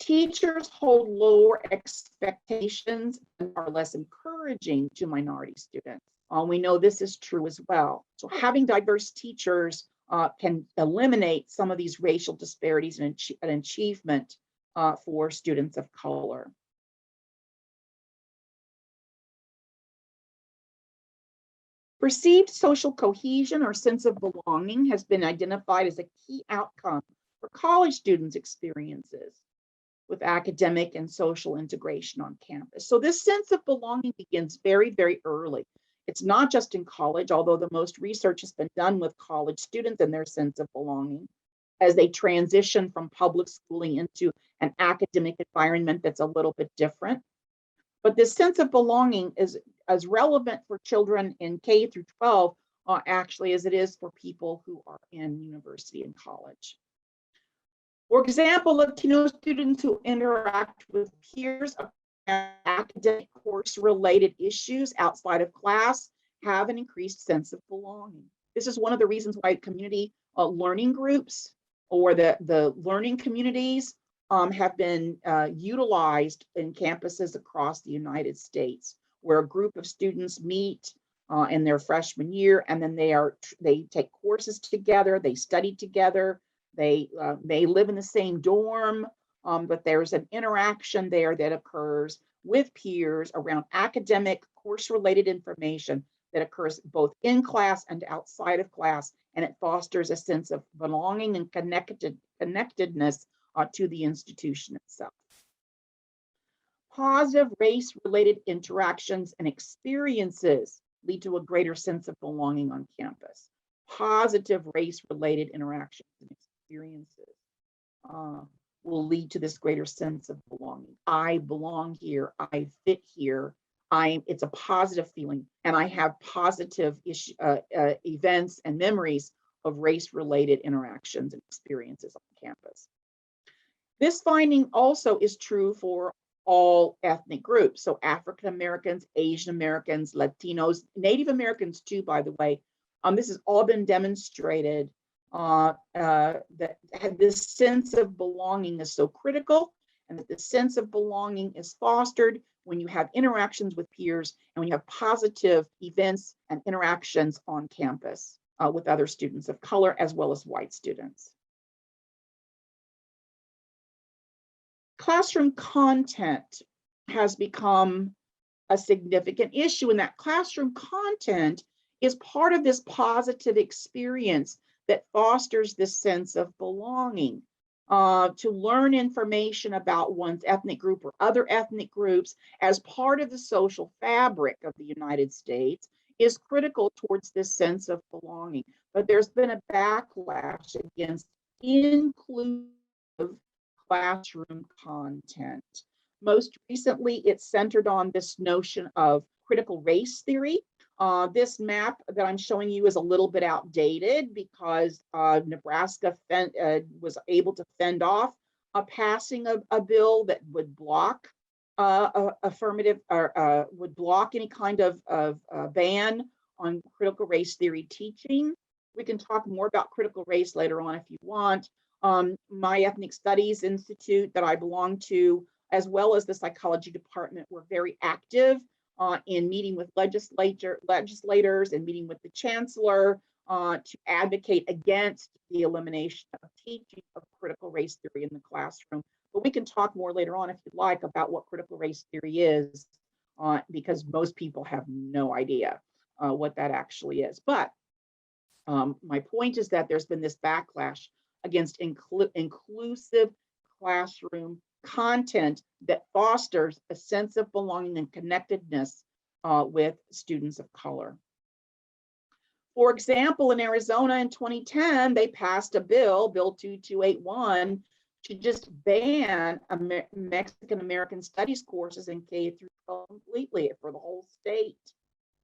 Teachers hold lower expectations and are less encouraging to minority students. We know this is true as well. So having diverse teachers can eliminate some of these racial disparities in achievement for students of color. Perceived social cohesion or sense of belonging has been identified as a key outcome for college students' experiences with academic and social integration on campus. So this sense of belonging begins very, very early. It's not just in college, although the most research has been done with college students and their sense of belonging as they transition from public schooling into an academic environment that's a little bit different. But this sense of belonging is as relevant for children in K through 12 actually as it is for people who are in university and college. For example, Latino students who interact with peers around academic course-related issues outside of class have an increased sense of belonging. This is one of the reasons why community learning groups or the learning communities have been utilized in campuses across the United States, where a group of students meet in their freshman year, and then they take courses together, they study together, they may live in the same dorm, but there's an interaction there that occurs with peers around academic course-related information that occurs both in class and outside of class, and it fosters a sense of belonging and connectedness to the institution itself. Positive race-related interactions and experiences lead to a greater sense of belonging on campus. Positive race-related interactions and experiences will lead to this greater sense of belonging. I belong here, I fit here, it's a positive feeling, and I have positive events and memories of race-related interactions and experiences on campus. This finding also is true for all ethnic groups. So African Americans, Asian Americans, Latinos, Native Americans too, by the way. This has all been demonstrated that this sense of belonging is so critical, and that the sense of belonging is fostered when you have interactions with peers and when you have positive events and interactions on campus with other students of color as well as white students. Classroom content has become a significant issue, and that classroom content is part of this positive experience that fosters this sense of belonging. To learn information about one's ethnic group or other ethnic groups as part of the social fabric of the United States is critical towards this sense of belonging. But there's been a backlash against inclusive classroom content. Most recently, it's centered on this notion of critical race theory. This map that I'm showing you is a little bit outdated because Nebraska was able to fend off a passing of a bill that would block affirmative or would block any kind of ban on critical race theory teaching. We can talk more about critical race later on if you want. My Ethnic Studies Institute that I belong to, as well as the psychology department, were very active in meeting with legislators and meeting with the chancellor to advocate against the elimination of teaching of critical race theory in the classroom. But we can talk more later on if you'd like about what critical race theory is, because most people have no idea what that actually is. But my point is that there's been this backlash against inclusive classroom content that fosters a sense of belonging and connectedness with students of color. For example, in Arizona in 2010, they passed a bill, Bill 2281, to just ban Mexican American studies courses in K through 12 completely for the whole state.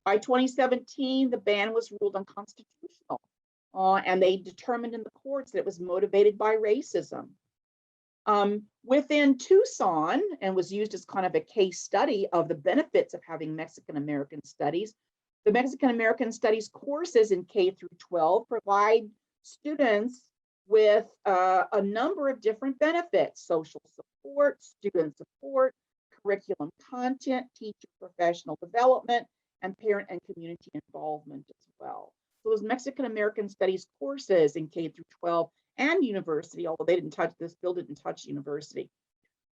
By 2017, the ban was ruled unconstitutional, and they determined in the courts that it was motivated by racism. Within Tucson, and was used as kind of a case study of the benefits of having Mexican American studies, the Mexican American studies courses in K through 12 provide students with a number of different benefits: social support, student support, curriculum content, teacher professional development, and parent and community involvement as well. So those Mexican American studies courses in K through 12 and university, although they didn't touch, this bill didn't touch university,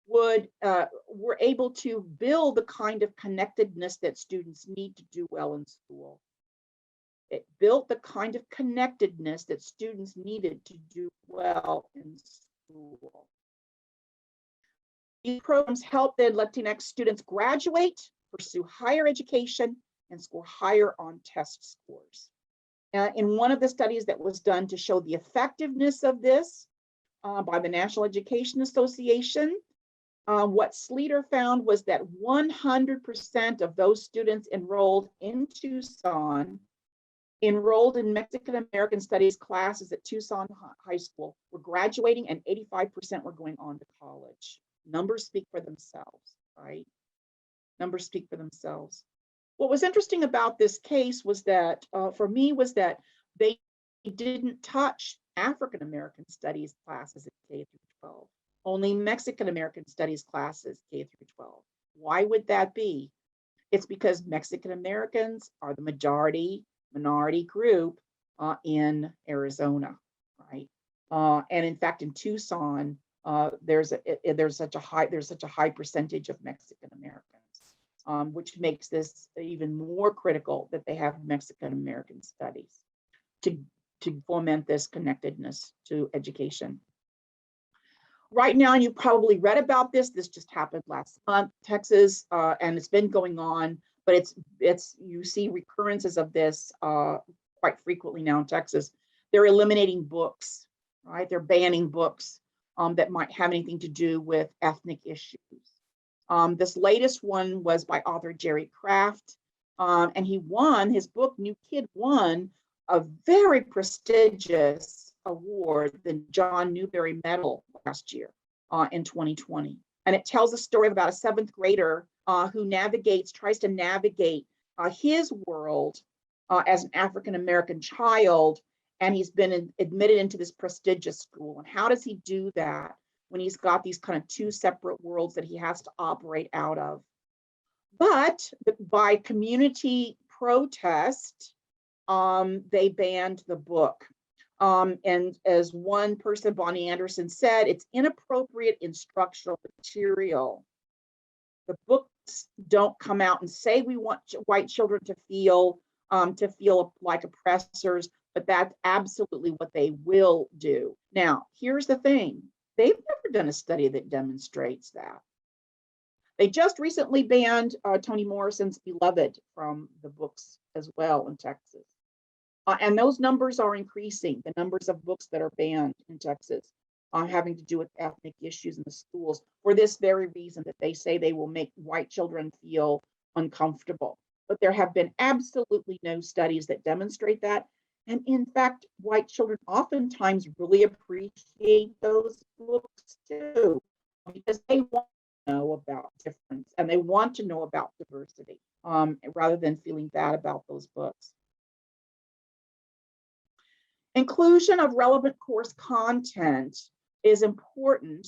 were able to build the kind of connectedness that students need to do well in school. It built the kind of connectedness that students needed to do well in school. These programs help then Latinx students graduate, pursue higher education, and score higher on test scores. In one of the studies that was done to show the effectiveness of this by the National Education Association, what Sleater found was that 100% of those students enrolled in Tucson, enrolled in Mexican American Studies classes at Tucson High School, were graduating, and 85% were going on to college. Numbers speak for themselves, right? Numbers speak for themselves. What was interesting about this case was that, for me, was that they didn't touch African American Studies classes at K through 12, only Mexican American Studies classes K through 12. Why would that be? It's because Mexican Americans are the minority group in Arizona, right? And in fact, in Tucson, there's such a high percentage of Mexican Americans, which makes this even more critical that they have Mexican American studies to foment this connectedness to education. Right now, and you probably read about this. This just happened last month, Texas, and it's been going on. But it's you see recurrences of this quite frequently now in Texas. They're eliminating books, right? They're banning books that might have anything to do with ethnic issues. This latest one was by author Jerry Craft, and he won, his book, New Kid, won a very prestigious award, the John Newbery Medal, last year in 2020. And it tells a story about a seventh grader who tries to navigate his world as an African-American child, and he's been admitted into this prestigious school. And how does he do that when he's got these kind of two separate worlds that he has to operate out of? But by community protest, they banned the book. And as one person, Bonnie Anderson, said, it's inappropriate instructional material. The books don't come out and say we want white children to feel like oppressors, but that's absolutely what they will do. Now, here's the thing. They've never done a study that demonstrates that. They just recently banned Toni Morrison's Beloved from the books as well in Texas. And those numbers are increasing, the numbers of books that are banned in Texas having to do with ethnic issues in the schools, for this very reason, that they say they will make white children feel uncomfortable. But there have been absolutely no studies that demonstrate that. And in fact, white children oftentimes really appreciate those books too, because they want to know about difference and they want to know about diversity, rather than feeling bad about those books. Inclusion of relevant course content is important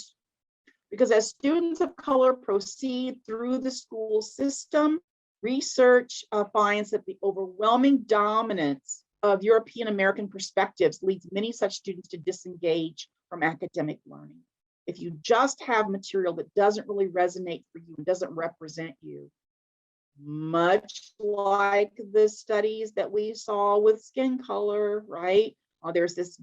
because as students of color proceed through the school system, research finds that the overwhelming dominance of European American perspectives leads many such students to disengage from academic learning. If you just have material that doesn't really resonate for you and doesn't represent you, much like the studies that we saw with skin color, right? There's this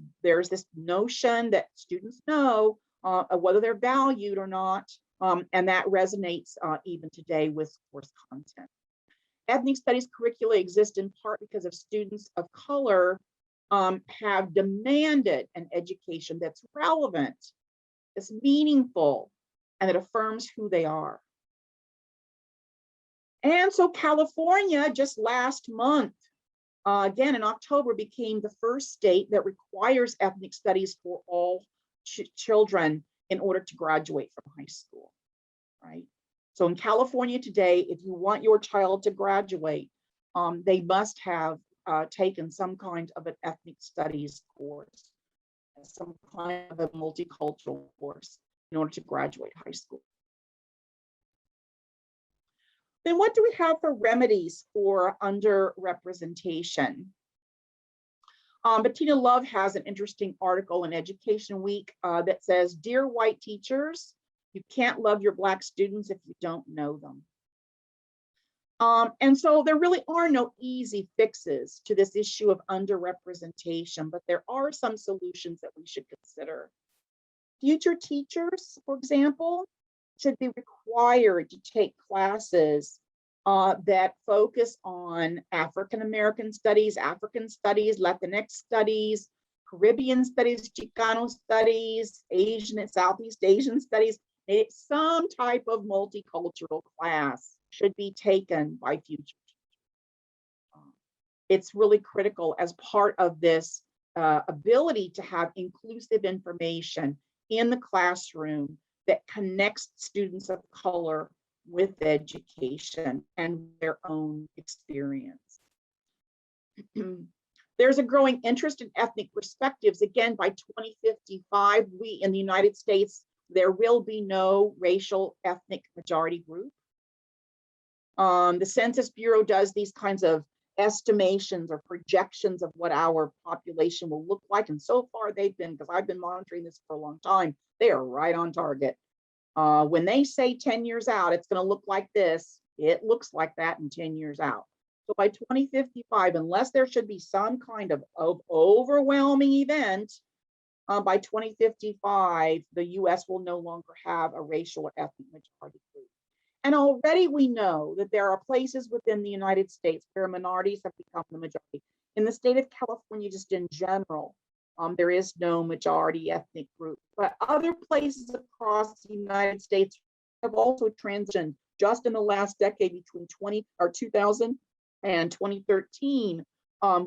notion that students know whether they're valued or not, and that resonates even today with course content. Ethnic studies curricula exist in part because of students of color have demanded an education that's relevant, that's meaningful, and that affirms who they are. And so California, just last month, again in October, became the first state that requires ethnic studies for all children in order to graduate from high school, right? So in California today, if you want your child to graduate, they must have taken some kind of an ethnic studies course, some kind of a multicultural course in order to graduate high school. Then what do we have for remedies for underrepresentation? Bettina Love has an interesting article in Education Week that says, "Dear white teachers, you can't love your Black students if you don't know them." And so there really are no easy fixes to this issue of underrepresentation, but there are some solutions that we should consider. Future teachers, for example, should be required to take classes that focus on African-American studies, African studies, Latinx studies, Caribbean studies, Chicano studies, Asian and Southeast Asian studies. Some type of multicultural class should be taken by future teachers. It's really critical as part of this ability to have inclusive information in the classroom that connects students of color with education and their own experience. There's a growing interest in ethnic perspectives. Again, by 2055, we in the United States, there will be no racial ethnic majority group. The Census Bureau does these kinds of estimations or projections of what our population will look like. And so far they've been, because I've been monitoring this for a long time, they are right on target. When they say 10 years out, it's going to look like this, it looks like that in 10 years out. So by 2055, unless there should be some kind of overwhelming event, By 2055, the US will no longer have a racial or ethnic majority group. And already we know that there are places within the United States where minorities have become the majority. In the state of California, just in general, there is no majority ethnic group, but other places across the United States have also transitioned just in the last decade between 2000 and 2013.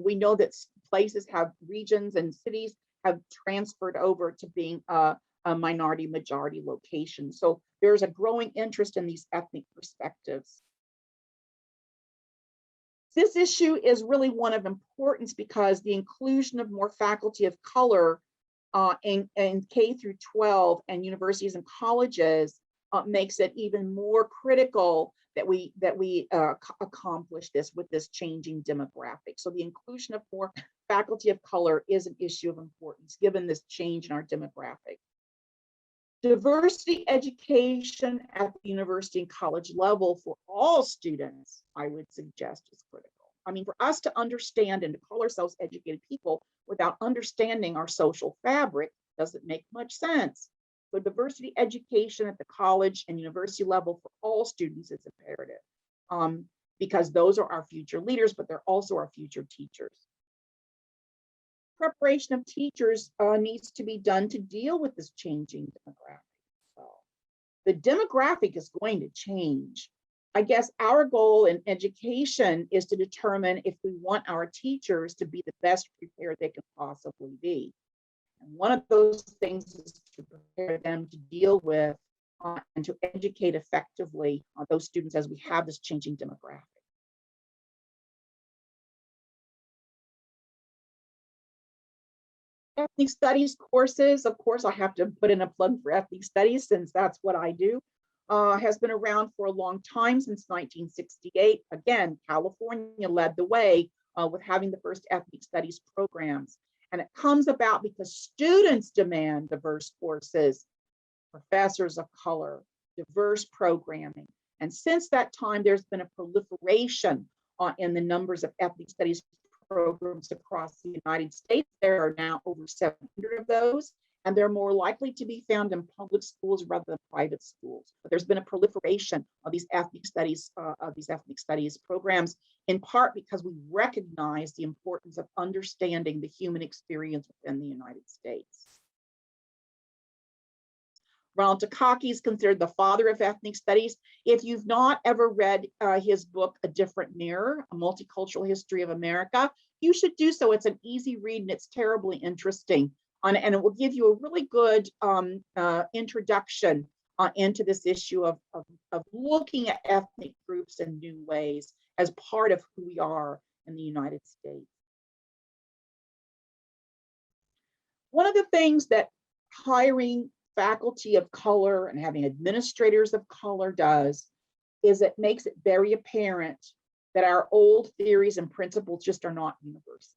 We know that places have, regions and cities have transferred over to being a minority majority location. So there's a growing interest in these ethnic perspectives. This issue is really one of importance because the inclusion of more faculty of color in K through 12 and universities and colleges makes it even more critical that we accomplish this with this changing demographic. So the inclusion of more faculty of color is an issue of importance given this change in our demographic. Diversity education at the university and college level for all students, I would suggest, is critical. I mean, for us to understand and to call ourselves educated people without understanding our social fabric doesn't make much sense. So diversity education at the college and university level for all students is imperative because those are our future leaders, but they're also our future teachers. Preparation of teachers needs to be done to deal with this changing demographic. So the demographic is going to change. I guess our goal in education is to determine if we want our teachers to be the best prepared they can possibly be. And one of those things is to prepare them to deal with and to educate effectively those students as we have this changing demographic. Ethnic studies courses, of course, I have to put in a plug for ethnic studies since that's what I do, has been around for a long time, since 1968. Again, California led the way with having the first ethnic studies programs. And it comes about because students demand diverse courses, professors of color, diverse programming. And since that time, there's been a proliferation in the numbers of ethnic studies programs across the United States. There are now over 700 of those, and they're more likely to be found in public schools rather than private schools. But there's been a proliferation of these ethnic studies programs, in part because we recognize the importance of understanding the human experience within the United States. Ronald Takaki is considered the father of ethnic studies. If you've not ever read his book, A Different Mirror, A Multicultural History of America, you should do so. It's an easy read and it's terribly interesting. And it will give you a really good introduction into this issue of looking at ethnic groups in new ways as part of who we are in the United States. One of the things that hiring faculty of color and having administrators of color does is it makes it very apparent that our old theories and principles just are not universal.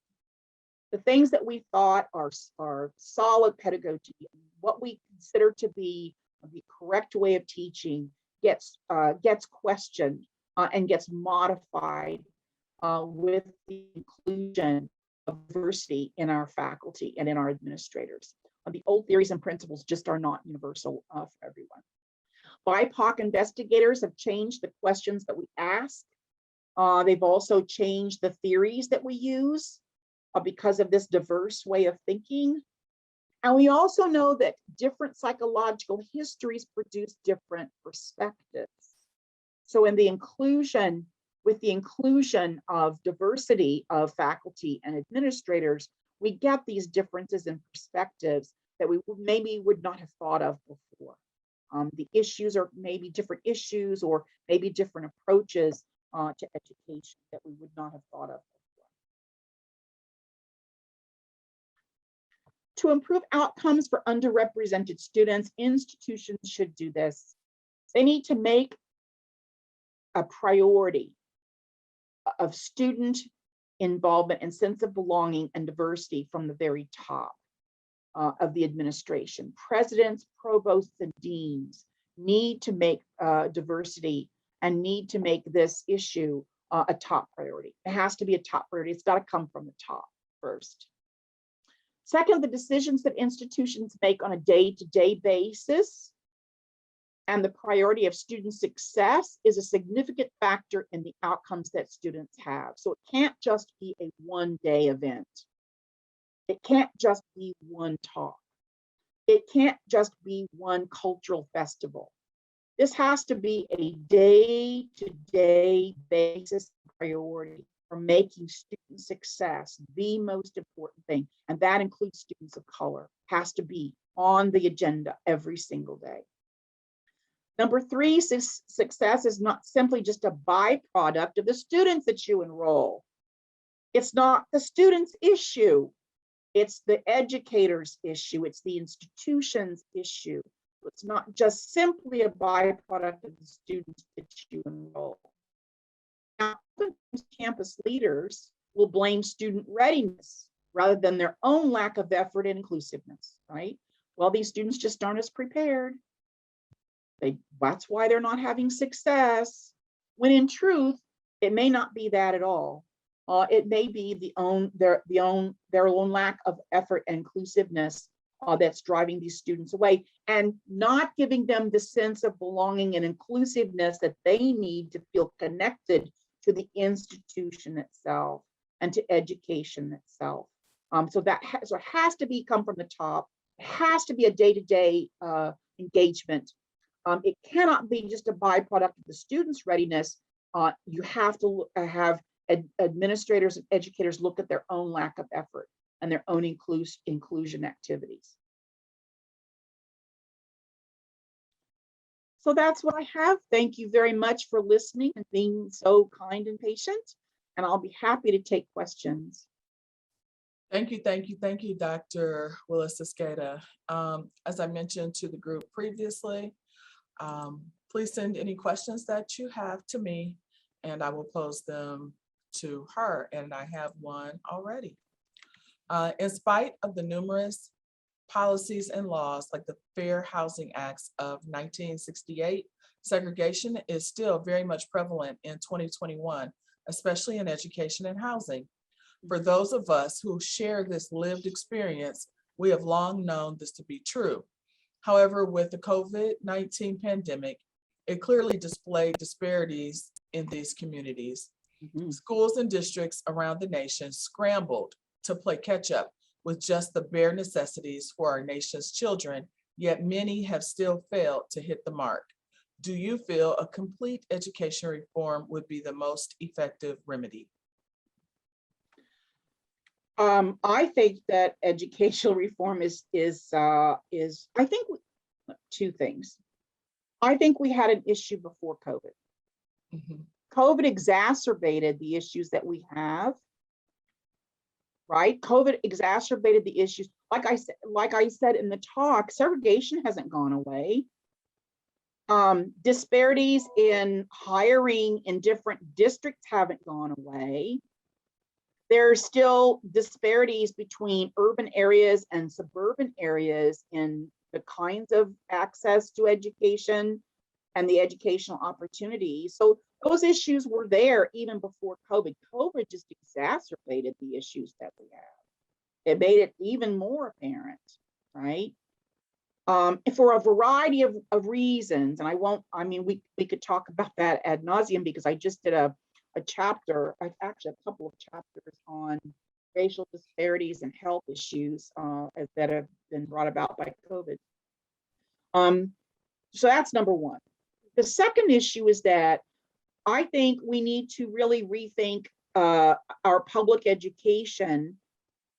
The things that we thought are solid pedagogy, what we consider to be the correct way of teaching gets questioned and gets modified with the inclusion of diversity in our faculty and in our administrators. The old theories and principles just are not universal for everyone. BIPOC investigators have changed the questions that we ask. They've also changed the theories that we use because of this diverse way of thinking. And we also know that different psychological histories produce different perspectives. So with the inclusion of diversity of faculty and administrators, we get these differences in perspectives that we maybe would not have thought of before. The issues are maybe different issues or maybe different approaches to education that we would not have thought of before. To improve outcomes for underrepresented students, institutions should do this. They need to make a priority of student involvement and sense of belonging and diversity from the very top of the administration. Presidents, provosts, and deans need to make diversity and need to make this issue a top priority. It has to be a top priority. It's got to come from the top first. Second, the decisions that institutions make on a day-to-day basis and the priority of student success is a significant factor in the outcomes that students have. So it can't just be a one-day event. It can't just be one talk. It can't just be one cultural festival. This has to be a day-to-day basis priority for making student success the most important thing. And that includes students of color, has to be on the agenda every single day. Number three, success is not simply just a byproduct of the students that you enroll. It's not the student's issue. It's the educator's issue. It's the institution's issue. It's not just simply a byproduct of the students that you enroll. Now, campus leaders will blame student readiness rather than their own lack of effort and inclusiveness, right? Well, these students just aren't as prepared. That's why they're not having success. When in truth, it may not be that at all. It may be their own lack of effort and inclusiveness that's driving these students away and not giving them the sense of belonging and inclusiveness that they need to feel connected to the institution itself and to education itself. So it has to come from the top. It has to be a day-to-day engagement. It cannot be just a byproduct of the students' readiness. You have to have administrators and educators look at their own lack of effort and their own inclusion activities. So that's what I have. Thank you very much for listening and being so kind and patient. And I'll be happy to take questions. Thank you, Dr. Willis-Esqueda. As I mentioned to the group previously, please send any questions that you have to me, and I will pose them to her, and I have one already. In spite of the numerous policies and laws like the Fair Housing Acts of 1968, segregation is still very much prevalent in 2021, especially in education and housing. For those of us who share this lived experience, we have long known this to be true. However, with the COVID-19 pandemic, it clearly displayed disparities in these communities. Schools and districts around the nation scrambled to play catch up with just the bare necessities for our nation's children, yet many have still failed to hit the mark. Do you feel a complete education reform would be the most effective remedy? I think that educational reform is I think two things. I think we had an issue before COVID. COVID exacerbated the issues that we have, right? COVID exacerbated the issues. Like I said in the talk, segregation hasn't gone away. Disparities in hiring in different districts haven't gone away. There's still disparities between urban areas and suburban areas in the kinds of access to education and the educational opportunities. So those issues were there even before COVID. COVID just exacerbated the issues that we have. It made it even more apparent, right? For a variety of reasons, and we could talk about that ad nauseum because I just did a chapter, actually a couple of chapters on racial disparities and health issues that have been brought about by COVID. So that's number one. The second issue is that I think we need to really rethink our public education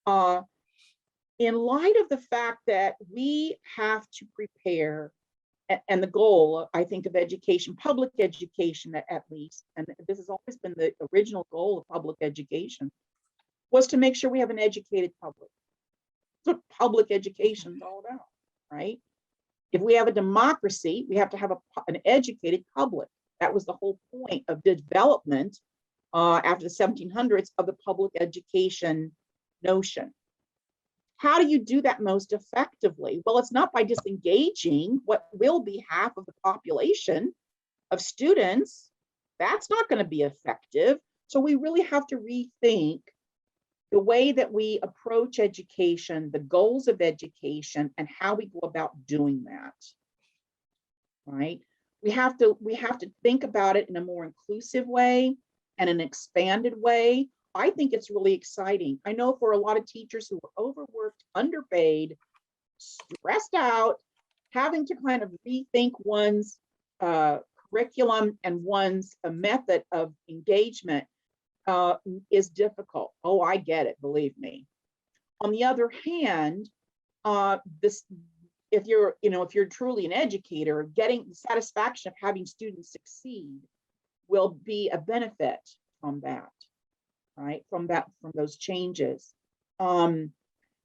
in light of the fact that we have to prepare, and the goal, I think, of education, public education at least, and this has always been the original goal of public education, was to make sure we have an educated public. That's what public education is all about, right? If we have a democracy, we have to have an educated public. That was the whole point of development after the 1700s of the public education notion. How do you do that most effectively? Well, it's not by disengaging what will be half of the population of students. That's not going to be effective. So we really have to rethink the way that we approach education, the goals of education, and how we go about doing that, right? We have to think about it in a more inclusive way and an expanded way. I think it's really exciting. I know for a lot of teachers who are overworked, underpaid, stressed out, having to kind of rethink one's curriculum and one's method of engagement is difficult. Oh, I get it, believe me. On the other hand, if you're truly an educator, getting the satisfaction of having students succeed will be a benefit from that, right? From those changes. And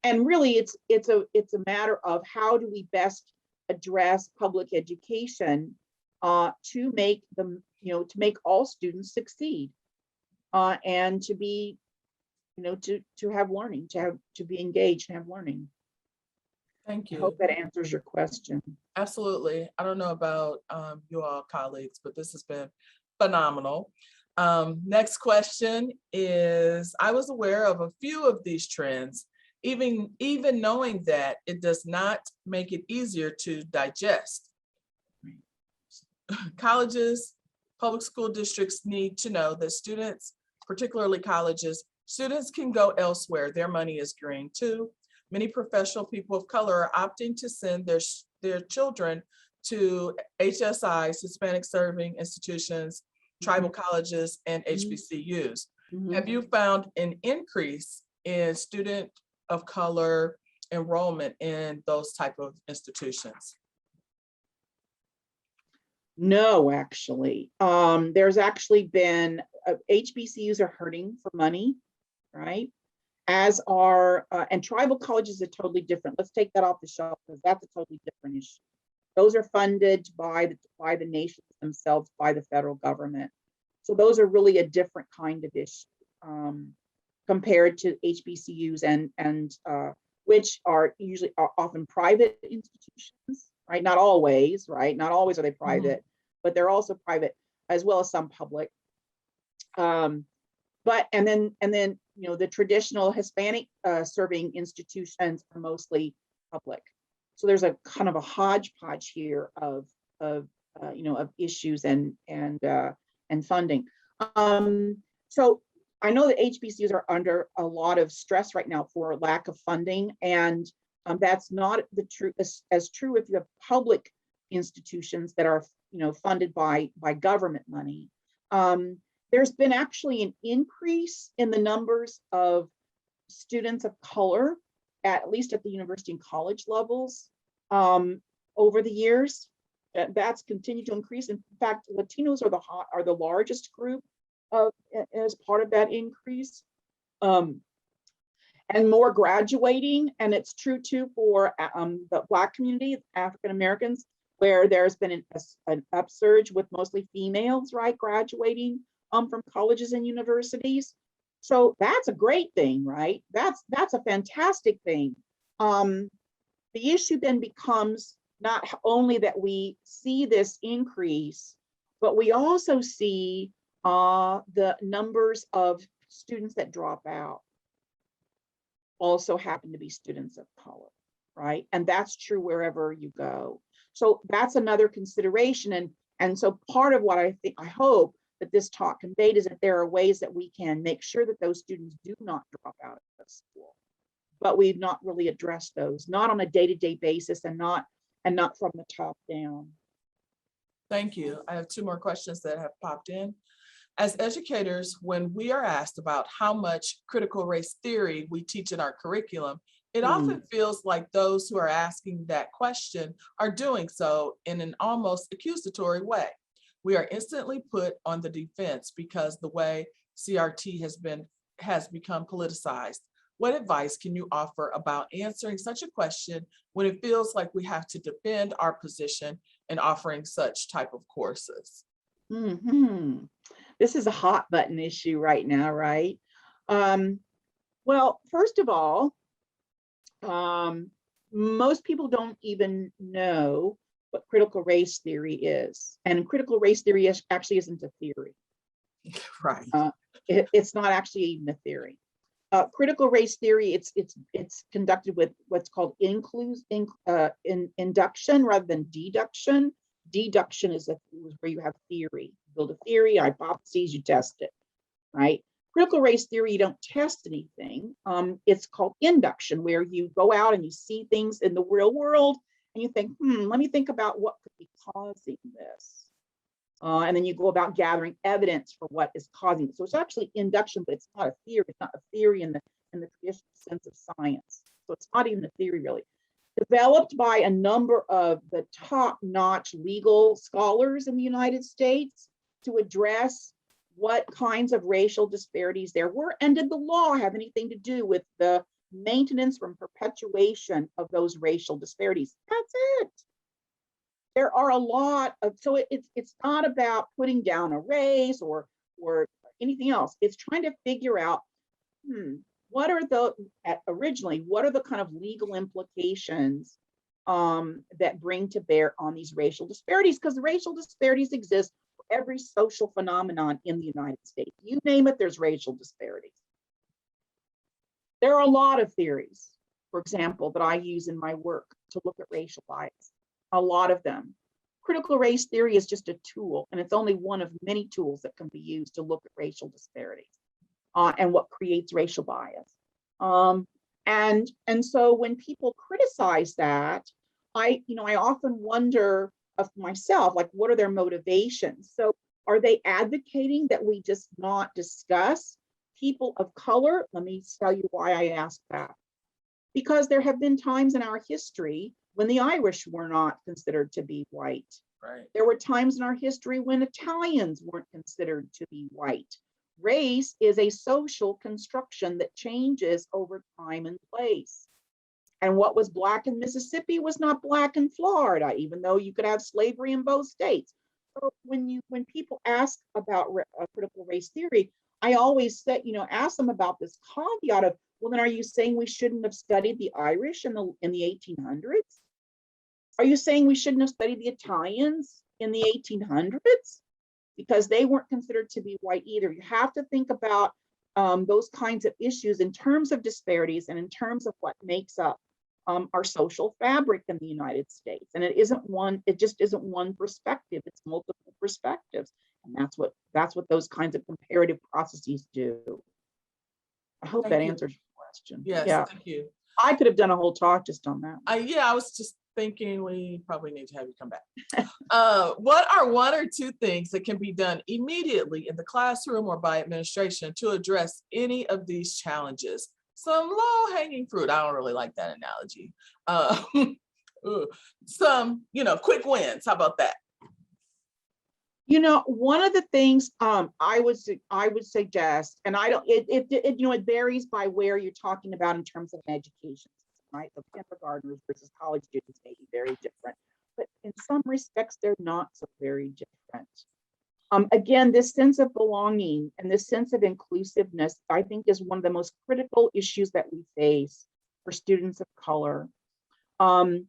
really, it's a matter of how do we best address public education to make them, to make all students succeed, and to be, to have learning, to be engaged and have learning. Thank I you. hope that answers your question. Absolutely. I don't know about you all colleagues, but this has been phenomenal. Next question is, I was aware of a few of these trends, even knowing that it does not make it easier to digest. Colleges, public school districts need to know that students, particularly colleges, students can go elsewhere. Their money is green too. Many professional people of color are opting to send their children to HSIs, Hispanic serving institutions, tribal colleges, and HBCUs. Have you found an increase in student of color enrollment in those type of institutions? No, actually. There's actually been, HBCUs are hurting for money, right? As are, and tribal colleges are totally different. Let's take that off the shelf because that's a totally different issue. Those are funded by the nations themselves, by the federal government. So those are really a different kind of issue compared to HBCUs and which are usually often private institutions, right? Not always, right? Not always are they private, but they're also private as well as some public. But and then the traditional Hispanic serving institutions are mostly public. So there's a kind of a hodgepodge here of issues and funding. So I know that HBCUs are under a lot of stress right now for lack of funding, and that's not the truth as true if you have public institutions that are funded by government money. There's been actually an increase in the numbers of students of color, at least at the university and college levels, over the years. That's continued to increase. In fact, Latinos are the largest group as part of that increase, and more graduating. And it's true too for the Black community, African Americans, where there's been an upsurge with mostly females, right, graduating from colleges and universities. So that's a great thing, right? That's a fantastic thing. The issue then becomes not only that we see this increase, but we also see the numbers of students that drop out also happen to be students of color, right? And that's true wherever you go. So that's another consideration. And so part of what I hope that this talk conveyed is that there are ways that we can make sure that those students do not drop out of school, but we've not really addressed those, not on a day-to-day basis and not from the top down. Thank you. I have two more questions that have popped in. As educators, when we are asked about how much critical race theory we teach in our curriculum, it often feels like those who are asking that question are doing so in an almost accusatory way. We are instantly put on the defense because the way CRT has become politicized. What advice can you offer about answering such a question when it feels like we have to defend our position in offering such type of courses? This is a hot button issue right now, right? Well, first of all, most people don't even know what critical race theory is. And critical race theory actually isn't a theory. Right. It's not actually even a theory. Critical race theory, it's conducted with what's called induction rather than deduction. Deduction is where you have theory, you build a theory, hypotheses, you test it, right? Critical race theory, you don't test anything. It's called induction, where you go out and you see things in the real world and you think, let me think about what could be causing this. And then you go about gathering evidence for what is causing it. So it's actually induction, but it's not a theory. It's not a theory in the traditional sense of science. So it's not even a theory, really. Developed by a number of the top-notch legal scholars in the United States to address what kinds of racial disparities there were, and did the law have anything to do with the maintenance from perpetuation of those racial disparities? That's it. There are a lot of, so it's not about putting down a race or anything else. It's trying to figure out, what are the kind of legal implications that bring to bear on these racial disparities? Because racial disparities exist for every social phenomenon in the United States. You name it, there's racial disparities. There are a lot of theories, for example, that I use in my work to look at racial bias. A lot of them. Critical race theory is just a tool, and it's only one of many tools that can be used to look at racial disparities and what creates racial bias. And so when people criticize that, I often wonder of myself, like, what are their motivations? So are they advocating that we just not discuss people of color? Let me tell you why I ask that. Because there have been times in our history when the Irish were not considered to be white. Right. There were times in our history when Italians weren't considered to be white. Race is a social construction that changes over time and place. And what was Black in Mississippi was not Black in Florida, even though you could have slavery in both states. So when people ask about critical race theory, I always say, ask them about this caveat of, well, then are you saying we shouldn't have studied the Irish in the 1800s? Are you saying we shouldn't have studied the Italians in the 1800s? Because they weren't considered to be white either. You have to think about those kinds of issues in terms of disparities and in terms of what makes up our social fabric in the United States. And it just isn't one perspective, it's multiple perspectives. And that's what those kinds of comparative processes do. I hope that answers your question. Yes, yeah. Thank you. I could have done a whole talk just on that. I was just thinking we probably need to have you come back. What are one or two things that can be done immediately in the classroom or by administration to address any of these challenges? Some low-hanging fruit. I don't really like that analogy. Some, quick wins. How about that? One of the things I would suggest, and it varies by where you're talking about in terms of an education, right? So kindergartners versus college students may be very different, but in some respects, they're not so very different. Again, this sense of belonging and this sense of inclusiveness, I think, is one of the most critical issues that we face for students of color. And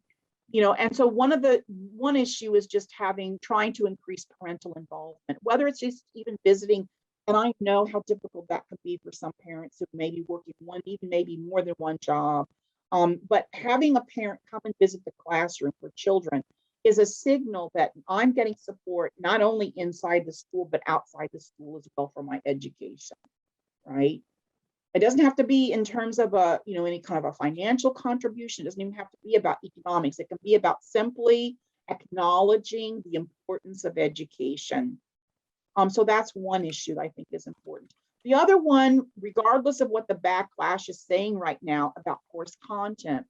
so one issue is just trying to increase parental involvement, whether it's just even visiting. And I know how difficult that can be for some parents who may be working maybe more than one job. But having a parent come and visit the classroom for children is a signal that I'm getting support not only inside the school, but outside the school as well for my education, right? It doesn't have to be in terms of any kind of a financial contribution. It doesn't even have to be about economics. It can be about simply acknowledging the importance of education. So that's one issue that I think is important. The other one, regardless of what the backlash is saying right now about course content,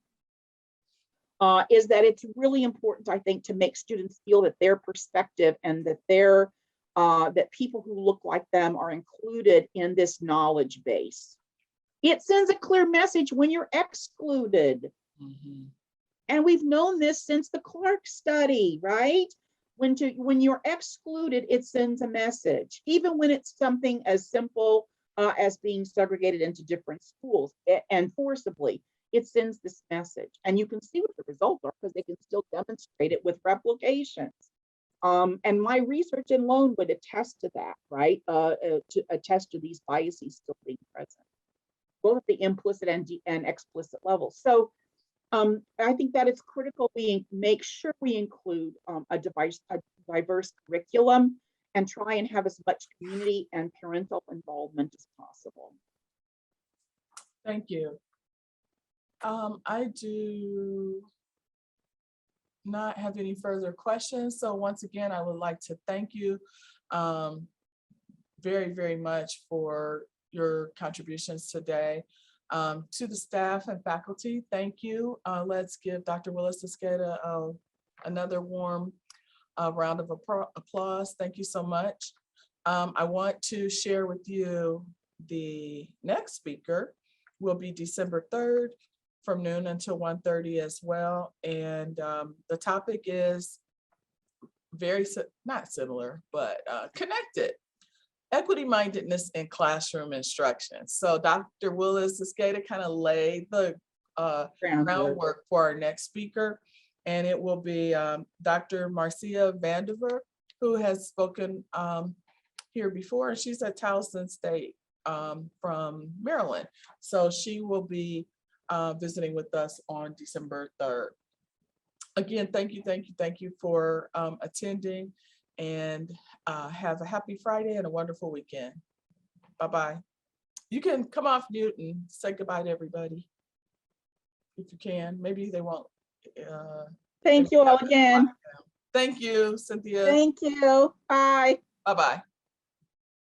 is that it's really important, I think, to make students feel that their perspective and that that people who look like them are included in this knowledge base. It sends a clear message when you're excluded. Mm-hmm. And we've known this since the Clark study, right? When you're excluded, it sends a message, even when it's something as simple as being segregated into different schools and forcibly, it sends this message. And you can see what the results are because they can still demonstrate it with replications. And my research alone would attest to that, right? To attest to these biases still being present. both at the implicit and explicit level. So I think that it's critical we make sure we include a diverse curriculum and try and have as much community and parental involvement as possible. Thank you. I do not have any further questions. So once again, I would like to thank you very, very much for your contributions today. To the staff and faculty, thank you. Let's give Dr. Willis-Esqueda another warm round of applause. Thank you so much. I want to share with you the next speaker will be December 3rd from noon until 1:30 as well. And the topic is not similar, but connected. Equity-mindedness in classroom instruction. So Dr. Willis-Esqueda kind of laid the groundwork for our next speaker. And it will be Dr. Marcia Vandiver, who has spoken here before. And she's at Towson State from Maryland. So she will be visiting with us on December 3rd. Again, thank you for attending, and have a happy Friday and a wonderful weekend. Bye-bye. You can come off mute and say goodbye to everybody if you can. Maybe they won't. Thank you all again. Thank you, Cynthia. Thank you. Bye. Bye-bye.